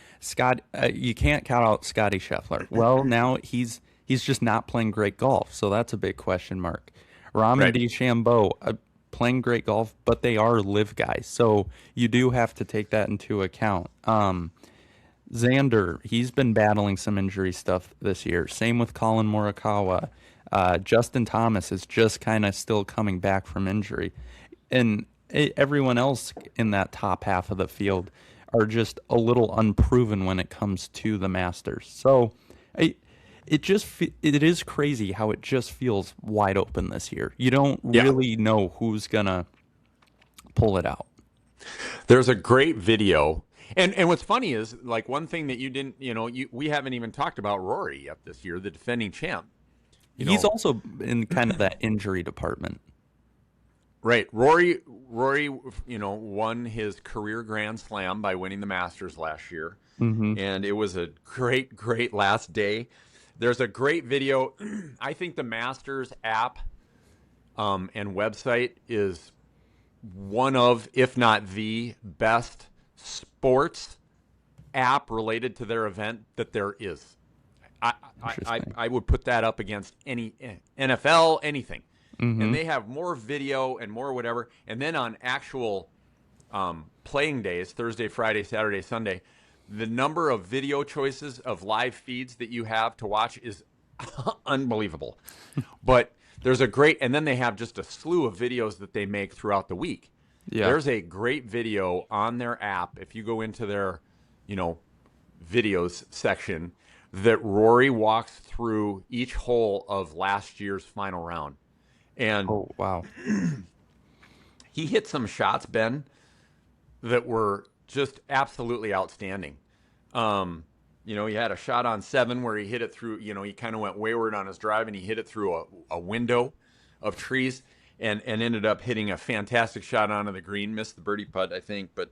you can't count out Scotty Scheffler. Well, now he's just not playing great golf, so that's a big question mark. Rahm and DeChambeau playing great golf, but they are live guys, so you do have to take that into account. Xander, he's been battling some injury stuff this year. Same with Colin Morikawa. Justin Thomas is just kind of still coming back from injury. And everyone else in that top half of the field are just a little unproven when it comes to the Masters. So it is crazy how it just feels wide open this year. You don't really know who's going to pull it out. There's a great video. And what's funny is, like, one thing that you didn't, we haven't even talked about Rory yet this year, the defending champ. You He's know, also in kind of that injury department. right? Rory, won his career Grand Slam by winning the Masters last year, Mm-hmm. and it was a great last day. There's a great video. I think the Masters app and website is one of, if not the best sports app related to their event that there is. Interesting. I would put that up against any NFL, anything. And Mm-hmm. they have more video and more whatever. And then on actual playing days, Thursday, Friday, Saturday, Sunday, the number of video choices of live feeds that you have to watch is unbelievable. But there's a great, and then they have just a slew of videos that they make throughout the week. Yeah. There's a great video on their app. If you go into their, videos section, that Rory walks through each hole of last year's final round. And Oh, wow. he hit some shots, Ben, that were just absolutely outstanding. He had a shot on 7 where he hit it through, he kind of went wayward on his drive and he hit it through a window of trees and ended up hitting a fantastic shot onto the green. Missed the birdie putt, I think, but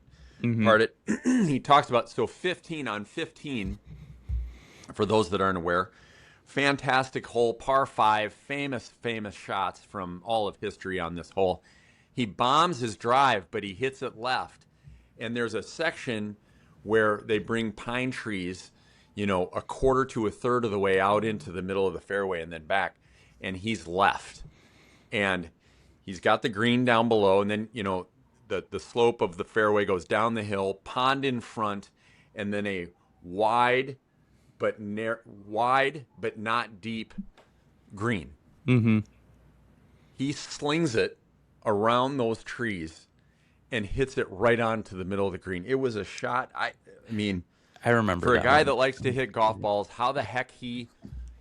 part it. He talks about, 15 on 15, for those that aren't aware, fantastic hole, par 5, famous shots from all of history on this hole. He bombs his drive, but he hits it left. And there's a section where they bring pine trees, a quarter to a third of the way out into the middle of the fairway and then back. And he's left. And he's got the green down below. And then, the slope of the fairway goes down the hill, pond in front, and then a wide but not deep green. Mm-hmm. He slings it around those trees and hits it right onto the middle of the green. It was a shot. I mean, I remember for a that guy one. that likes to hit golf balls, how the heck he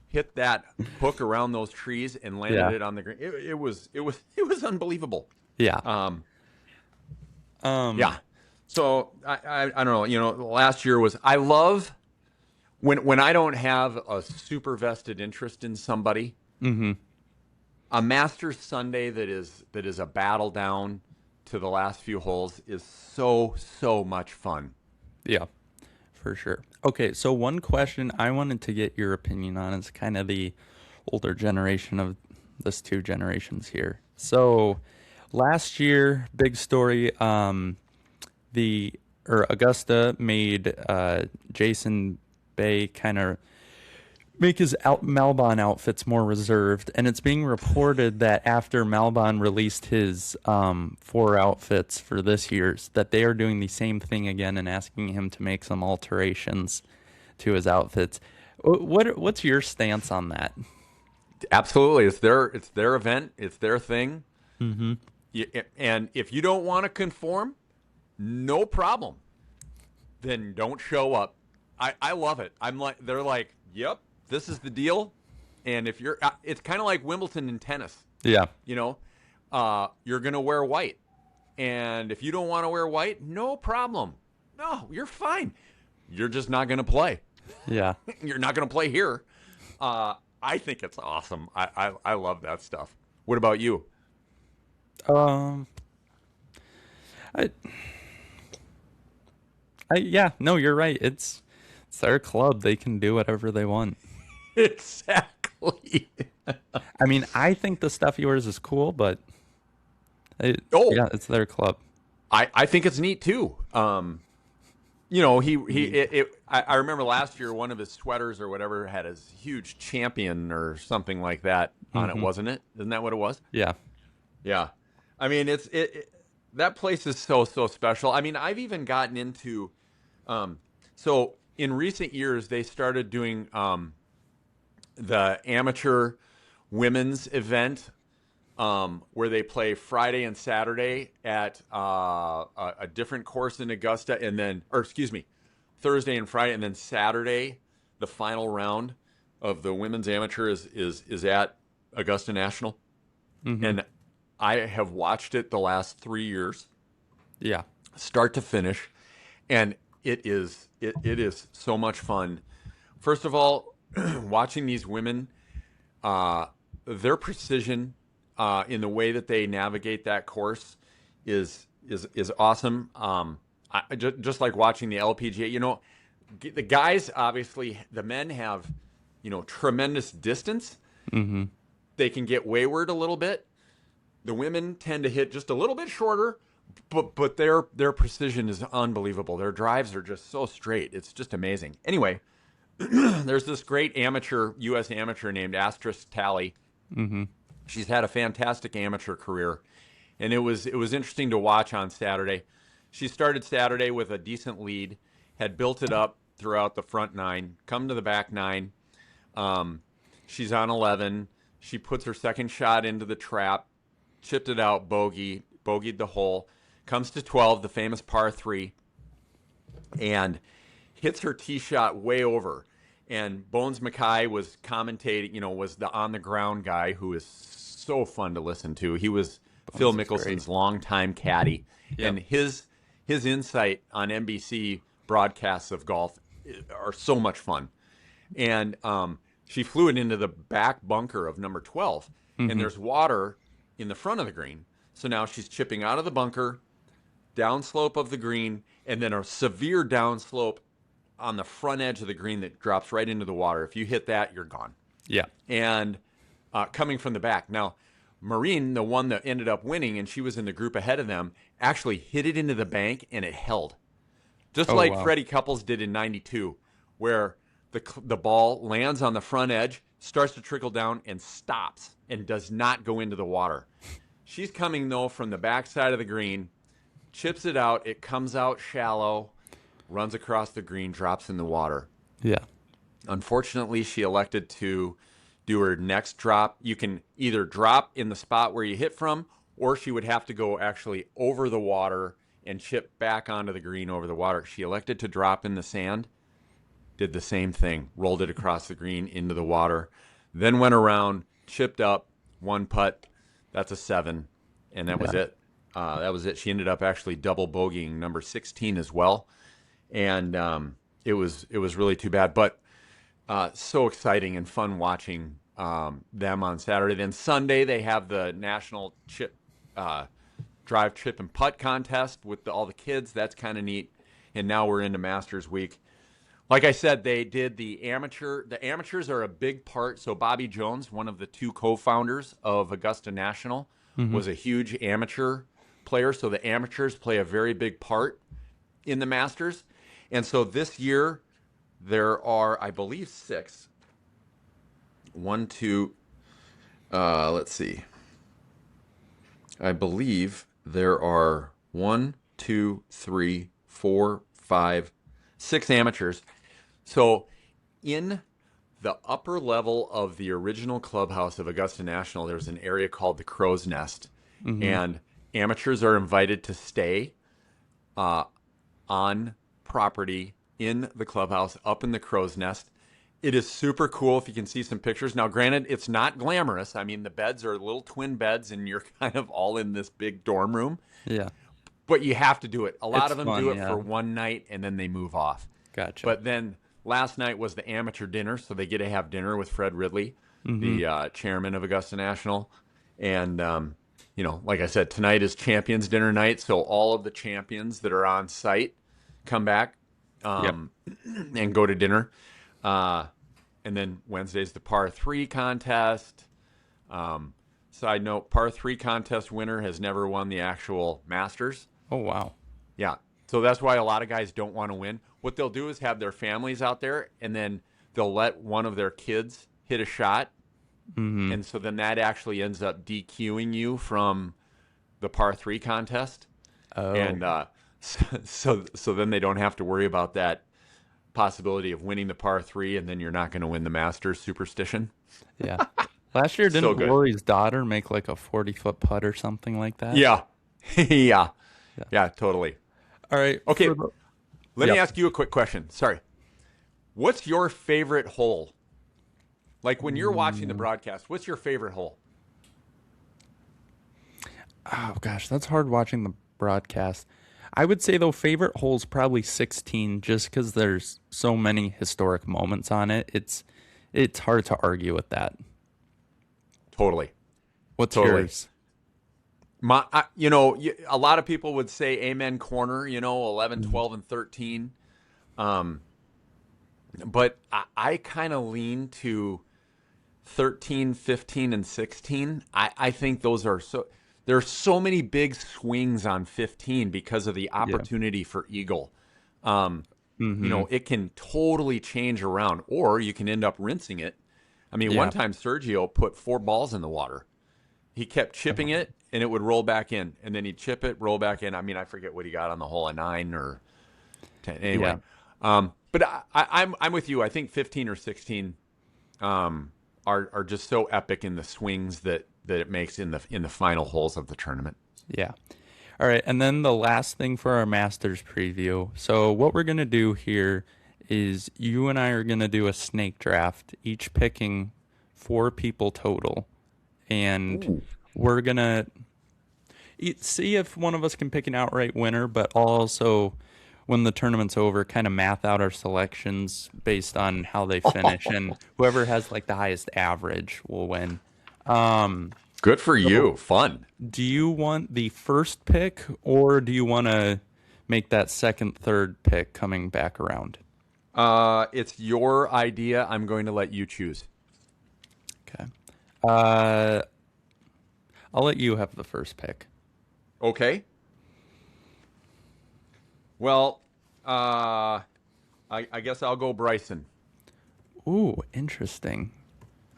hit that hook around those trees and landed Yeah. it on the green? It was unbelievable. Yeah. Yeah. So I don't know. Last year was, I love when I don't have a super vested interest in somebody. Mm-hmm. A Masters Sunday that is a battle down to the last few holes is so much fun. Yeah, for sure. Okay, so one question I wanted to get your opinion on is kind of the older generation of this 2 generations here. So last year, big story, Augusta made Jason Bay kind of make his Malbon outfits more reserved, and it's being reported that after Malbon released his 4 outfits for this year's, that they are doing the same thing again and asking him to make some alterations to his outfits. What's your stance on that? Absolutely, it's their event, it's their thing. Mm-hmm. And if you don't want to conform, no problem. Then don't show up. I love it. They're like, yep, this is the deal. And if you're, it's kind of like Wimbledon in tennis. Yeah. You're gonna wear white, and if you don't want to wear white, no problem. No, you're fine. You're just not gonna play. Yeah. You're not gonna play here. I think it's awesome. I love that stuff. What about you? Yeah, no, you're right. It's their club. They can do whatever they want. Exactly. I mean, I think the stuff he wears is cool, but Oh. yeah, it's their club. I think it's neat too. I remember last year one of his sweaters or whatever had his huge champion or something like that on it, wasn't it? Isn't that what it was? Yeah. Yeah. I mean, that place is so special. I mean, I've even gotten into so in recent years they started doing the amateur women's event where they play Friday and Saturday at a different course in Augusta, and then, or excuse me, Thursday and Friday, and then Saturday, the final round of the women's amateur is at Augusta National, and I have watched it the last 3 years, Yeah. start to finish, and it is so much fun. First of all, watching these women uh, their precision in the way that they navigate that course is awesome. Just like watching the LPGA, the guys, obviously, the men have, tremendous distance. Mm-hmm. They can get wayward a little bit. The women tend to hit just a little bit shorter, but their precision is unbelievable. Their drives are just so straight. It's just amazing. Anyway, there's this great U.S. amateur named Astrid Talley. Mm-hmm. She's had a fantastic amateur career, and it was interesting to watch on Saturday. She started Saturday with a decent lead, had built it up throughout the front nine, come to the back nine. She's on 11. She puts her second shot into the trap, chipped it out, bogeyed the hole, comes to 12, the famous par 3, and hits her tee shot way over. And Bones Mackay was commentating, was the on-the-ground guy who is so fun to listen to. He was Phil Mickelson's longtime caddy. Yep. And his insight on NBC broadcasts of golf are so much fun. And she flew it into the back bunker of number 12. Mm-hmm. And there's water in the front of the green. So now she's chipping out of the bunker, downslope of the green, and then a severe downslope on the front edge of the green that drops right into the water. If you hit that, you're gone. Yeah. And coming from the back. Now, Maureen, the one that ended up winning, and she was in the group ahead of them, actually hit it into the bank, and it held. Just like Freddie Couples did in 92, where the ball lands on the front edge, starts to trickle down, and stops, and does not go into the water. She's coming, though, from the backside of the green, chips it out, it comes out shallow, runs across the green, drops in the water. Yeah. Unfortunately, she elected to do her next drop. You can either drop in the spot where you hit from, or she would have to go actually over the water and chip back onto the green over the water. She elected to drop in the sand, did the same thing, rolled it across the green into the water, then went around, chipped up, one putt. That's a 7, and that was it. That was it. She ended up actually double bogeying number 16 as well, and it was really too bad. But so exciting and fun watching them on Saturday. Then Sunday they have the national drive, chip, and putt contest with all the kids. That's kind of neat. And now we're into Masters Week. Like I said, they did the amateur. The amateurs are a big part. So Bobby Jones, one of the 2 co-founders of Augusta National, was a huge amateur player. So the amateurs play a very big part in the Masters. And so this year there are, I believe, 6. 1, 2, let's see. I believe there are 1, 2, 3, 4, 5, 6 amateurs. So in the upper level of the original clubhouse of Augusta National, there's an area called the Crow's Nest. And amateurs are invited to stay on property in the clubhouse up in the Crow's Nest. It is super cool if you can see some pictures. Now, granted, it's not glamorous. I mean, the beds are little twin beds, and you're kind of all in this big dorm room. Yeah. But you have to do it. A lot of them fun, do it for one night, and then they move off. Gotcha. But then last night was the amateur dinner, so they get to have dinner with Fred Ridley, the chairman of Augusta National. And, like I said, tonight is champions dinner night, so all of the champions that are on site come back and go to dinner. And then Wednesday's the par 3 contest. Side note, par 3 contest winner has never won the actual Masters. Oh, wow. Yeah. So that's why a lot of guys don't want to win. What they'll do is have their families out there, and then they'll let one of their kids hit a shot. And so then that actually ends up DQing you from the par 3 contest. Oh. And so then they don't have to worry about that possibility of winning the par 3, and then you're not going to win the Masters superstition. Yeah. Last year, didn't So Rory's daughter make like a 40-foot putt or something like that? Yeah. Yeah, totally. All right. Okay. Let me ask you a quick question. Sorry. What's your favorite hole? Like when you're watching the broadcast, what's your favorite hole? Oh, gosh, that's hard watching the broadcast. I would say, though, favorite hole's probably 16, just because there's so many historic moments on it. It's hard to argue with that. Totally. What's Totally. yours? A lot of people would say amen corner, 11, Mhm. 12, and 13. Um, but I kind of lean to 13, 15, and 16. I think those are there's so many big swings on 15 because of the Yeah. opportunity for eagle. Um, Mm-hmm. it can totally change around, or you can end up rinsing it. I mean, one Yeah. time Sergio put 4 balls in the water. He kept chipping Oh, it, and it would roll back in, and then he'd chip it, roll back in. I mean, I forget what he got on the hole, a 9 or 10. Anyway, yeah. but I'm with you. I think 15 or 16 are just so epic in the swings that it makes in the final holes of the tournament. Yeah. All right, and then the last thing for our Masters preview. So what we're gonna do here is you and I are gonna do a snake draft, each picking 4 people total, and Ooh. we're gonna see if one of us can pick an outright winner, but also when the tournament's over, kind of math out our selections based on how they finish, and whoever has like the highest average will win. Um, Good for so you. Fun. do you want the first pick, or do you want to make that second, third pick coming back around? It's your idea. I'm going to let you choose. Okay. Uh, I'll let you have the first pick. Okay. Well, I guess I'll go Bryson. Ooh, interesting.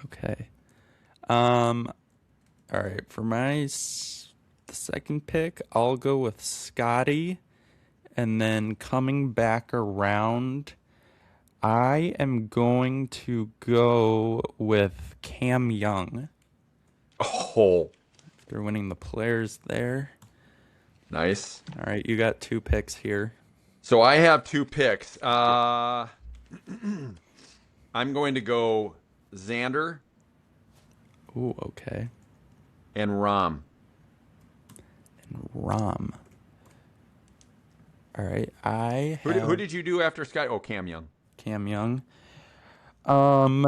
Okay. Um, all right. For the second pick, I'll go with Scotty, and then coming back around, I am going to go with Cam Young. Oh, They're winning the players there. nice. All right, you got 2 picks here. So I have 2 picks. I'm going to go Xander Ooh, okay. and Rom. And Rom. All right, I Who have did you do after Sky? Oh, Cam Young. Cam Young. Um,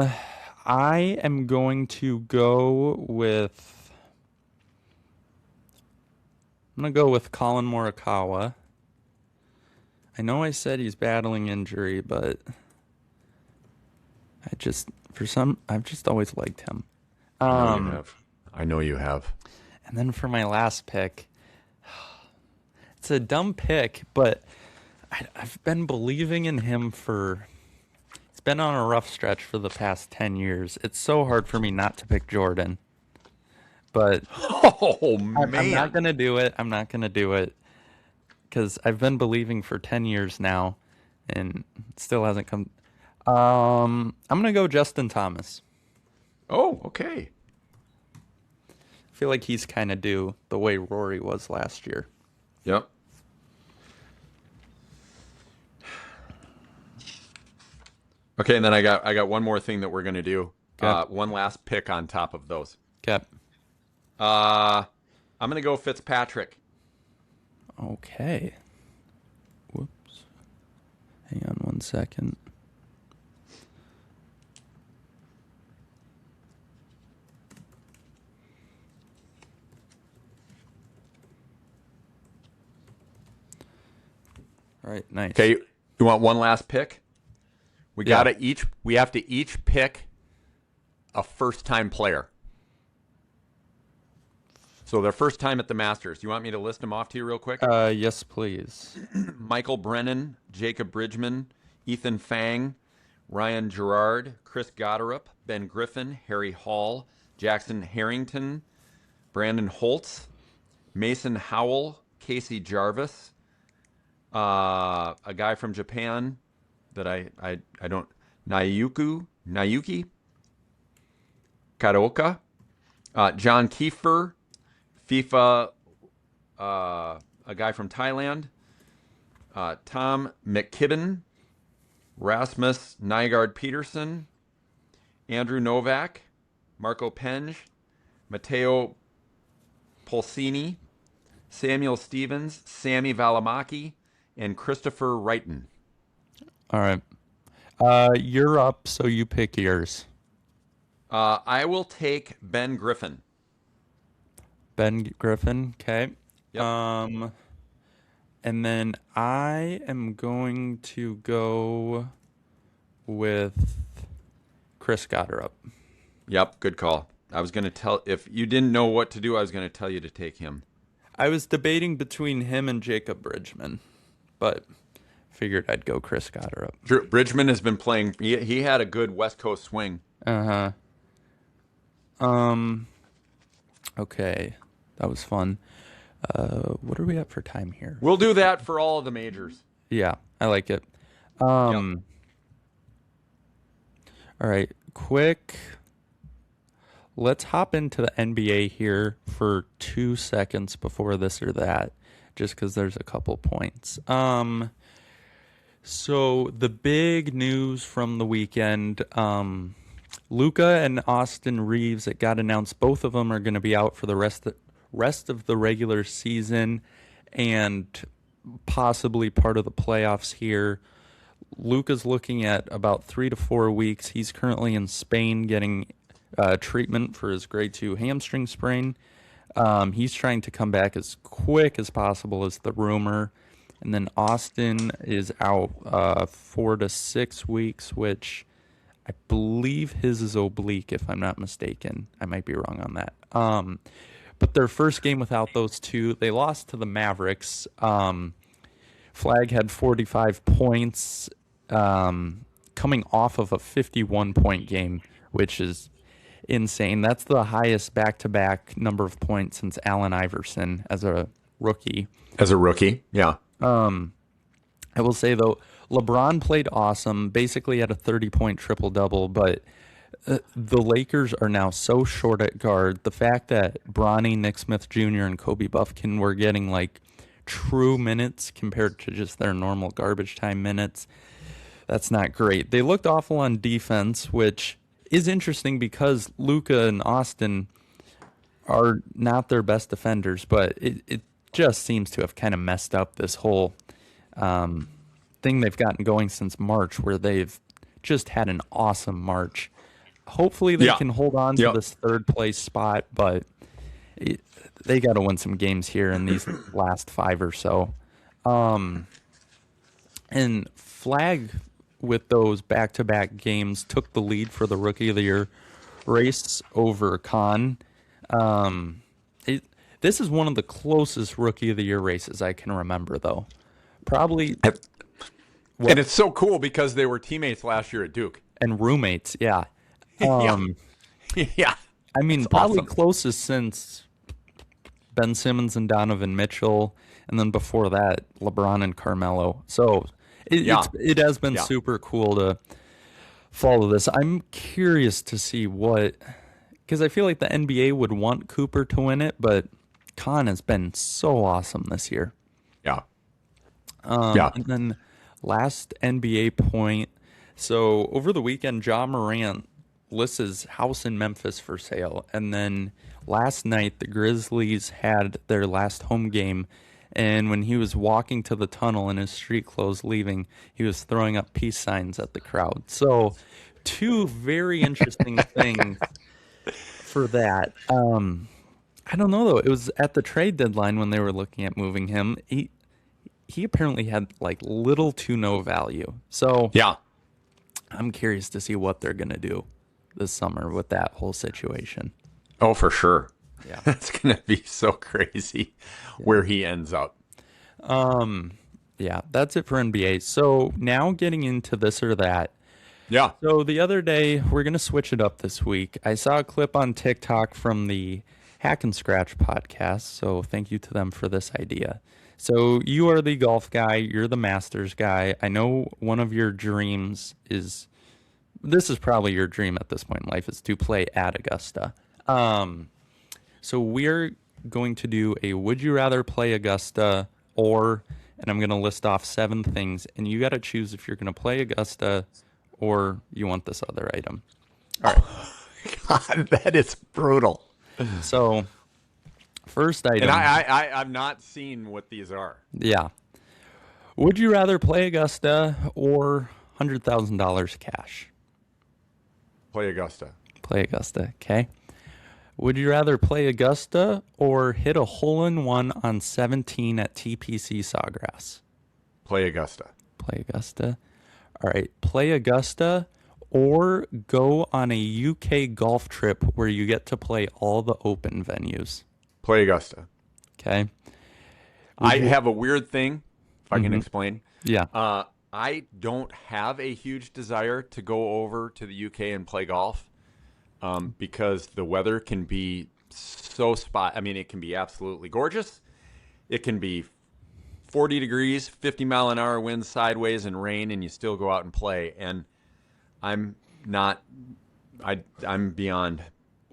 I am going to go with. I'm gonna go with Colin Morikawa. I know I said he's battling injury, but I've just always liked him. I know you Um, have. I know you have. and then for my last pick, it's a dumb pick, but I've been believing in him for. It's been on a rough stretch for the past 10 years. It's so hard for me not to pick Jordan, but Oh I'm not man. gonna do it. I'm not gonna do it because I've been believing for 10 years now, and it still hasn't come. I'm gonna go Justin Thomas. Oh, okay. I feel like he's kind of due the way Rory was last year. Yep. Okay, and then I got one more thing that we're gonna do. Okay. One last pick on top of those. Okay. Uh, I'm gonna go Fitzpatrick. Okay. Whoops. Hang on 1 second. All right. Nice. Okay, you want one last pick? We Yeah. gotta each. We have to each pick a first-time player. So their first time at the Masters. You want me to list them off to you real quick? Yes, please. Michael Brennan, Jacob Bridgman, Ethan Fang, Ryan Gerard, Chris Goddard, Ben Griffin, Harry Hall, Jackson Harrington, Brandon Holtz, Mason Howell, Casey Jarvis, a guy from Japan that I don't, Nayuki Karoka, John Kiefer, FIFA, a guy from Thailand, Tom McKibben, Rasmus Nygaard Peterson, Andrew Novak, Marco Penge, Matteo Polsini, Samuel Stevens, Sammy Valimaki, and Christopher Wrighton. All right. You're up, so you pick yours. I will take Ben Griffin. Ben Griffin. Okay. Yep. Um, and then I am going to go with Chris Gotterup. Yep. Good call. I was going to tell, if you didn't know what to do, I was going to tell you to take him. I was debating between him and Jacob Bridgman, but figured I'd go Chris Gotterup. Drew Bridgman has been playing. He had a good West Coast swing. Uh huh. Okay, that was fun. What are we at for time here? We'll do that for all of the majors. Yeah, I like it. Yep. All right, quick. Let's hop into the NBA here for 2 seconds before this or that, just because there's a couple points. So the big news from the weekend, Luca and Austin Reeves, it got announced both of them are going to be out for the rest of the regular season and possibly part of the playoffs here. Luca's looking at about 3 to 4 weeks. He's currently in Spain getting treatment for his grade 2 hamstring sprain. He's trying to come back as quick as possible, is the rumor. And then Austin is out 4 to 6 weeks, which I believe his is oblique, if I'm not mistaken. I might be wrong on that. But their first game without those two, they lost to the Mavericks. Flag had 45 points coming off of a 51-point game, which is insane. That's the highest back-to-back number of points since Allen Iverson as a rookie. As a rookie, yeah. I will say, though, LeBron played awesome, basically had a 30-point triple-double, but the Lakers are now so short at guard. The fact that Bronny, Nick Smith Jr., and Kobe Buffkin were getting, like, true minutes compared to just their normal garbage time minutes, that's not great. They looked awful on defense, which is interesting because Luka and Austin are not their best defenders, but it just seems to have kind of messed up this whole thing they've gotten going since March, where they've just had an awesome March. Hopefully they can hold on to this third place spot, but they got to win some games here in these last 5 or so. And Flag, with those back-to-back games, took the lead for the Rookie of the Year race over Khan. This is one of the closest Rookie of the Year races I can remember, though. Probably. And it's so cool because they were teammates last year at Duke. And roommates, yeah. Yeah. I mean, It's probably awesome. closest since Ben Simmons and Donovan Mitchell, and then before that, LeBron and Carmelo. So it has been super cool to follow this. I'm curious to see because I feel like the NBA would want Cooper to win it, but Khan has been so awesome this year. Yeah. And then last NBA point. So over the weekend, Ja Morant lists his house in Memphis for sale. And then last night, the Grizzlies had their last home game. And when he was walking to the tunnel in his street clothes leaving, he was throwing up peace signs at the crowd. So 2 very interesting things for that. I don't know, though. It was at the trade deadline when they were looking at moving him. He apparently had like little to no value. So Yeah. I'm curious to see what they're going to do this summer with that whole situation. Oh, for sure. Yeah. That's going to be so crazy where he ends up. Yeah, that's it for NBA. So now getting into this or that. Yeah. So the other day, we're going to switch it up this week. I saw a clip on TikTok from the Hack and Scratch podcast, so thank you to them for this idea. So you are the golf guy, you're the Masters guy. I know one of your dreams is, this is probably your dream at this point in life, is to play at Augusta. So we're going to do a would you rather play Augusta or, and I'm going to list off 7 things, and you got to choose if you're going to play Augusta or you want this other item. All right. God, that is brutal. So first item. And I've not seen what these are. Yeah. Would you rather play Augusta or $100,000 cash? Play Augusta. Play Augusta. Okay. Would you rather play Augusta or hit a hole-in-one on 17 at TPC Sawgrass? Play Augusta. Play Augusta. All right. Play Augusta or go on a UK golf trip where you get to play all the open venues. Play Augusta. Okay. I have a weird thing, if I can Mhm. explain. Yeah. I don't have a huge desire to go over to the UK and play golf because the weather can be so spot. I mean, it can be absolutely gorgeous. It can be 40 degrees, 50-mile-an-hour winds sideways and rain, and you still go out and play. And I'm not. I'm beyond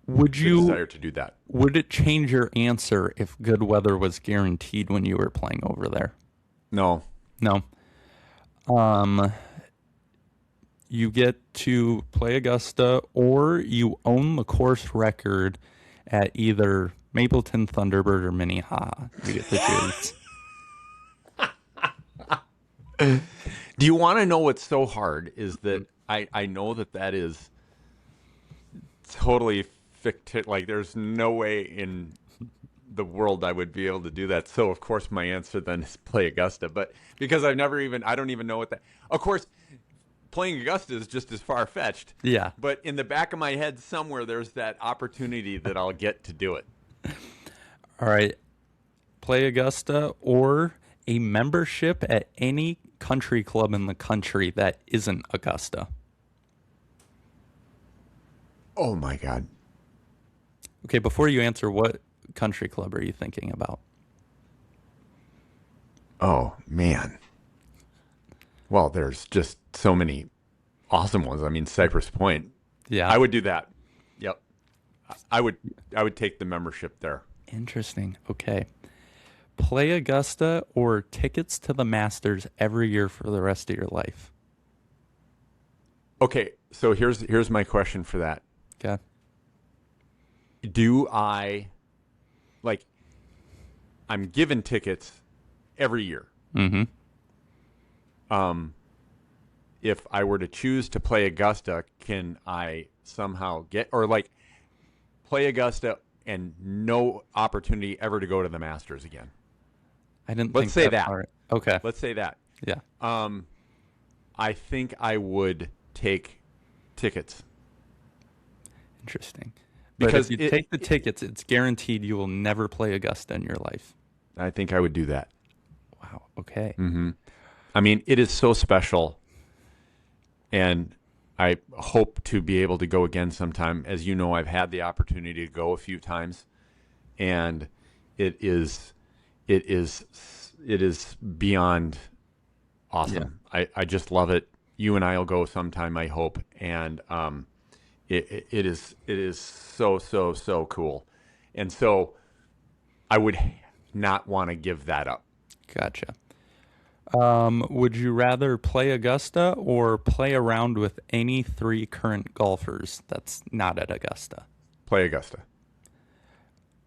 Would the you desire to do that. would it change your answer if good weather was guaranteed when you were playing over there? No. No. You get to play Augusta or you own the course record at either Mapleton, Thunderbird, or Minnehaha. You get to choose. Do you want to know what's so hard is that I know that is totally fictitious. Like, there's no way in the world I would be able to do that. So, of course, my answer then is play Augusta. But because I don't even know what that. Of course, playing Augusta is just as far-fetched. Yeah. But in the back of my head somewhere, there's that opportunity that I'll get to do it. All right. Play Augusta or a membership at any country club in the country that isn't Augusta. Oh, my God. Okay, before you answer, what country club are you thinking about? Oh, man. Well, there's just so many awesome ones. I mean, Cypress Point. Yeah. I would do that. Yep. I would take the membership there. Interesting. Okay. Play Augusta or tickets to the Masters every year for the rest of your life. Okay, so here's my question for that. Okay. Do I I'm given tickets every year. Mm-hmm. If I were to choose to play Augusta, can I somehow get play Augusta and no opportunity ever to go to the Masters again? I didn't Let's think say that that. far. Okay. Let's say that. Yeah. I think I would take tickets. Interesting. But Because if you take the tickets, it's guaranteed you will never play Augusta in your life. I think I would do that. Wow. Okay. Mm-hmm. I mean, it is so special, and I hope to be able to go again sometime. As you know, I've had the opportunity to go a few times, and it is beyond awesome. Yeah. I just love it. You and I will go sometime, I hope, and it is so cool, and so I would not want to give that up. Gotcha. Would you rather play Augusta or play around with any three current golfers that's not at Augusta? Play Augusta.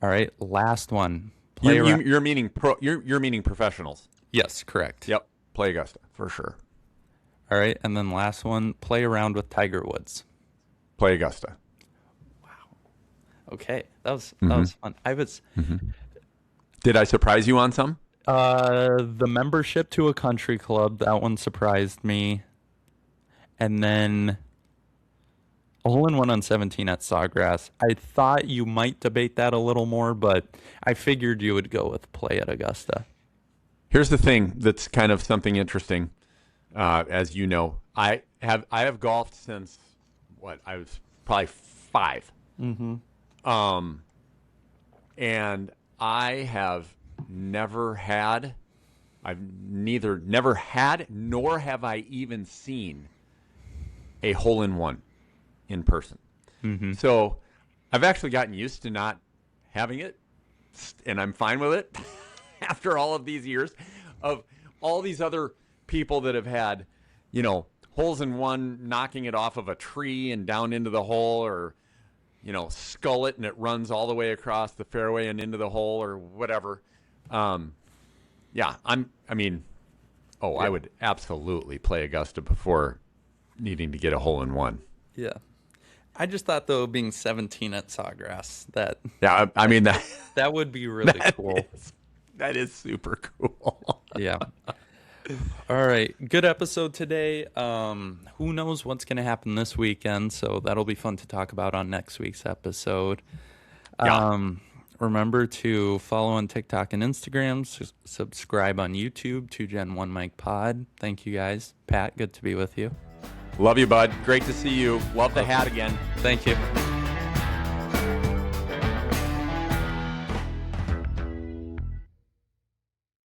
All right, last one. You're meaning you're meaning professionals. Yes, correct. Yep, play Augusta for sure. All right, and then last one, play around with Tiger Woods. Play Augusta. Wow. Okay, that was fun. Did I surprise you on some? The membership to a country club, that one surprised me. And then a hole-in-one on 17 at Sawgrass. I thought you might debate that a little more, but I figured you would go with play at Augusta. Here's the thing that's kind of something interesting. As you know, I have golfed since I was probably 5. Mm-hmm. And I have never had nor have I even seen a hole-in-one in person. Mm-hmm. So I've actually gotten used to not having it, and I'm fine with it after all of these years of all these other people that have had, holes in one, knocking it off of a tree and down into the hole, or, skull it and it runs all the way across the fairway and into the hole, or whatever. I would absolutely play Augusta before needing to get a hole in one. Yeah. I just thought though, being 17 at Sawgrass, Yeah, I mean that that would be really cool. that is super cool. Yeah. All right. Good episode today. Who knows what's going to happen this weekend? So that'll be fun to talk about on next week's episode. Yeah. Remember to follow on TikTok and Instagram. Subscribe on YouTube to Gen 1 Mike Pod. Thank you guys. Pat, good to be with you. Love you, bud. Great to see you. Love the hat again. Thank you.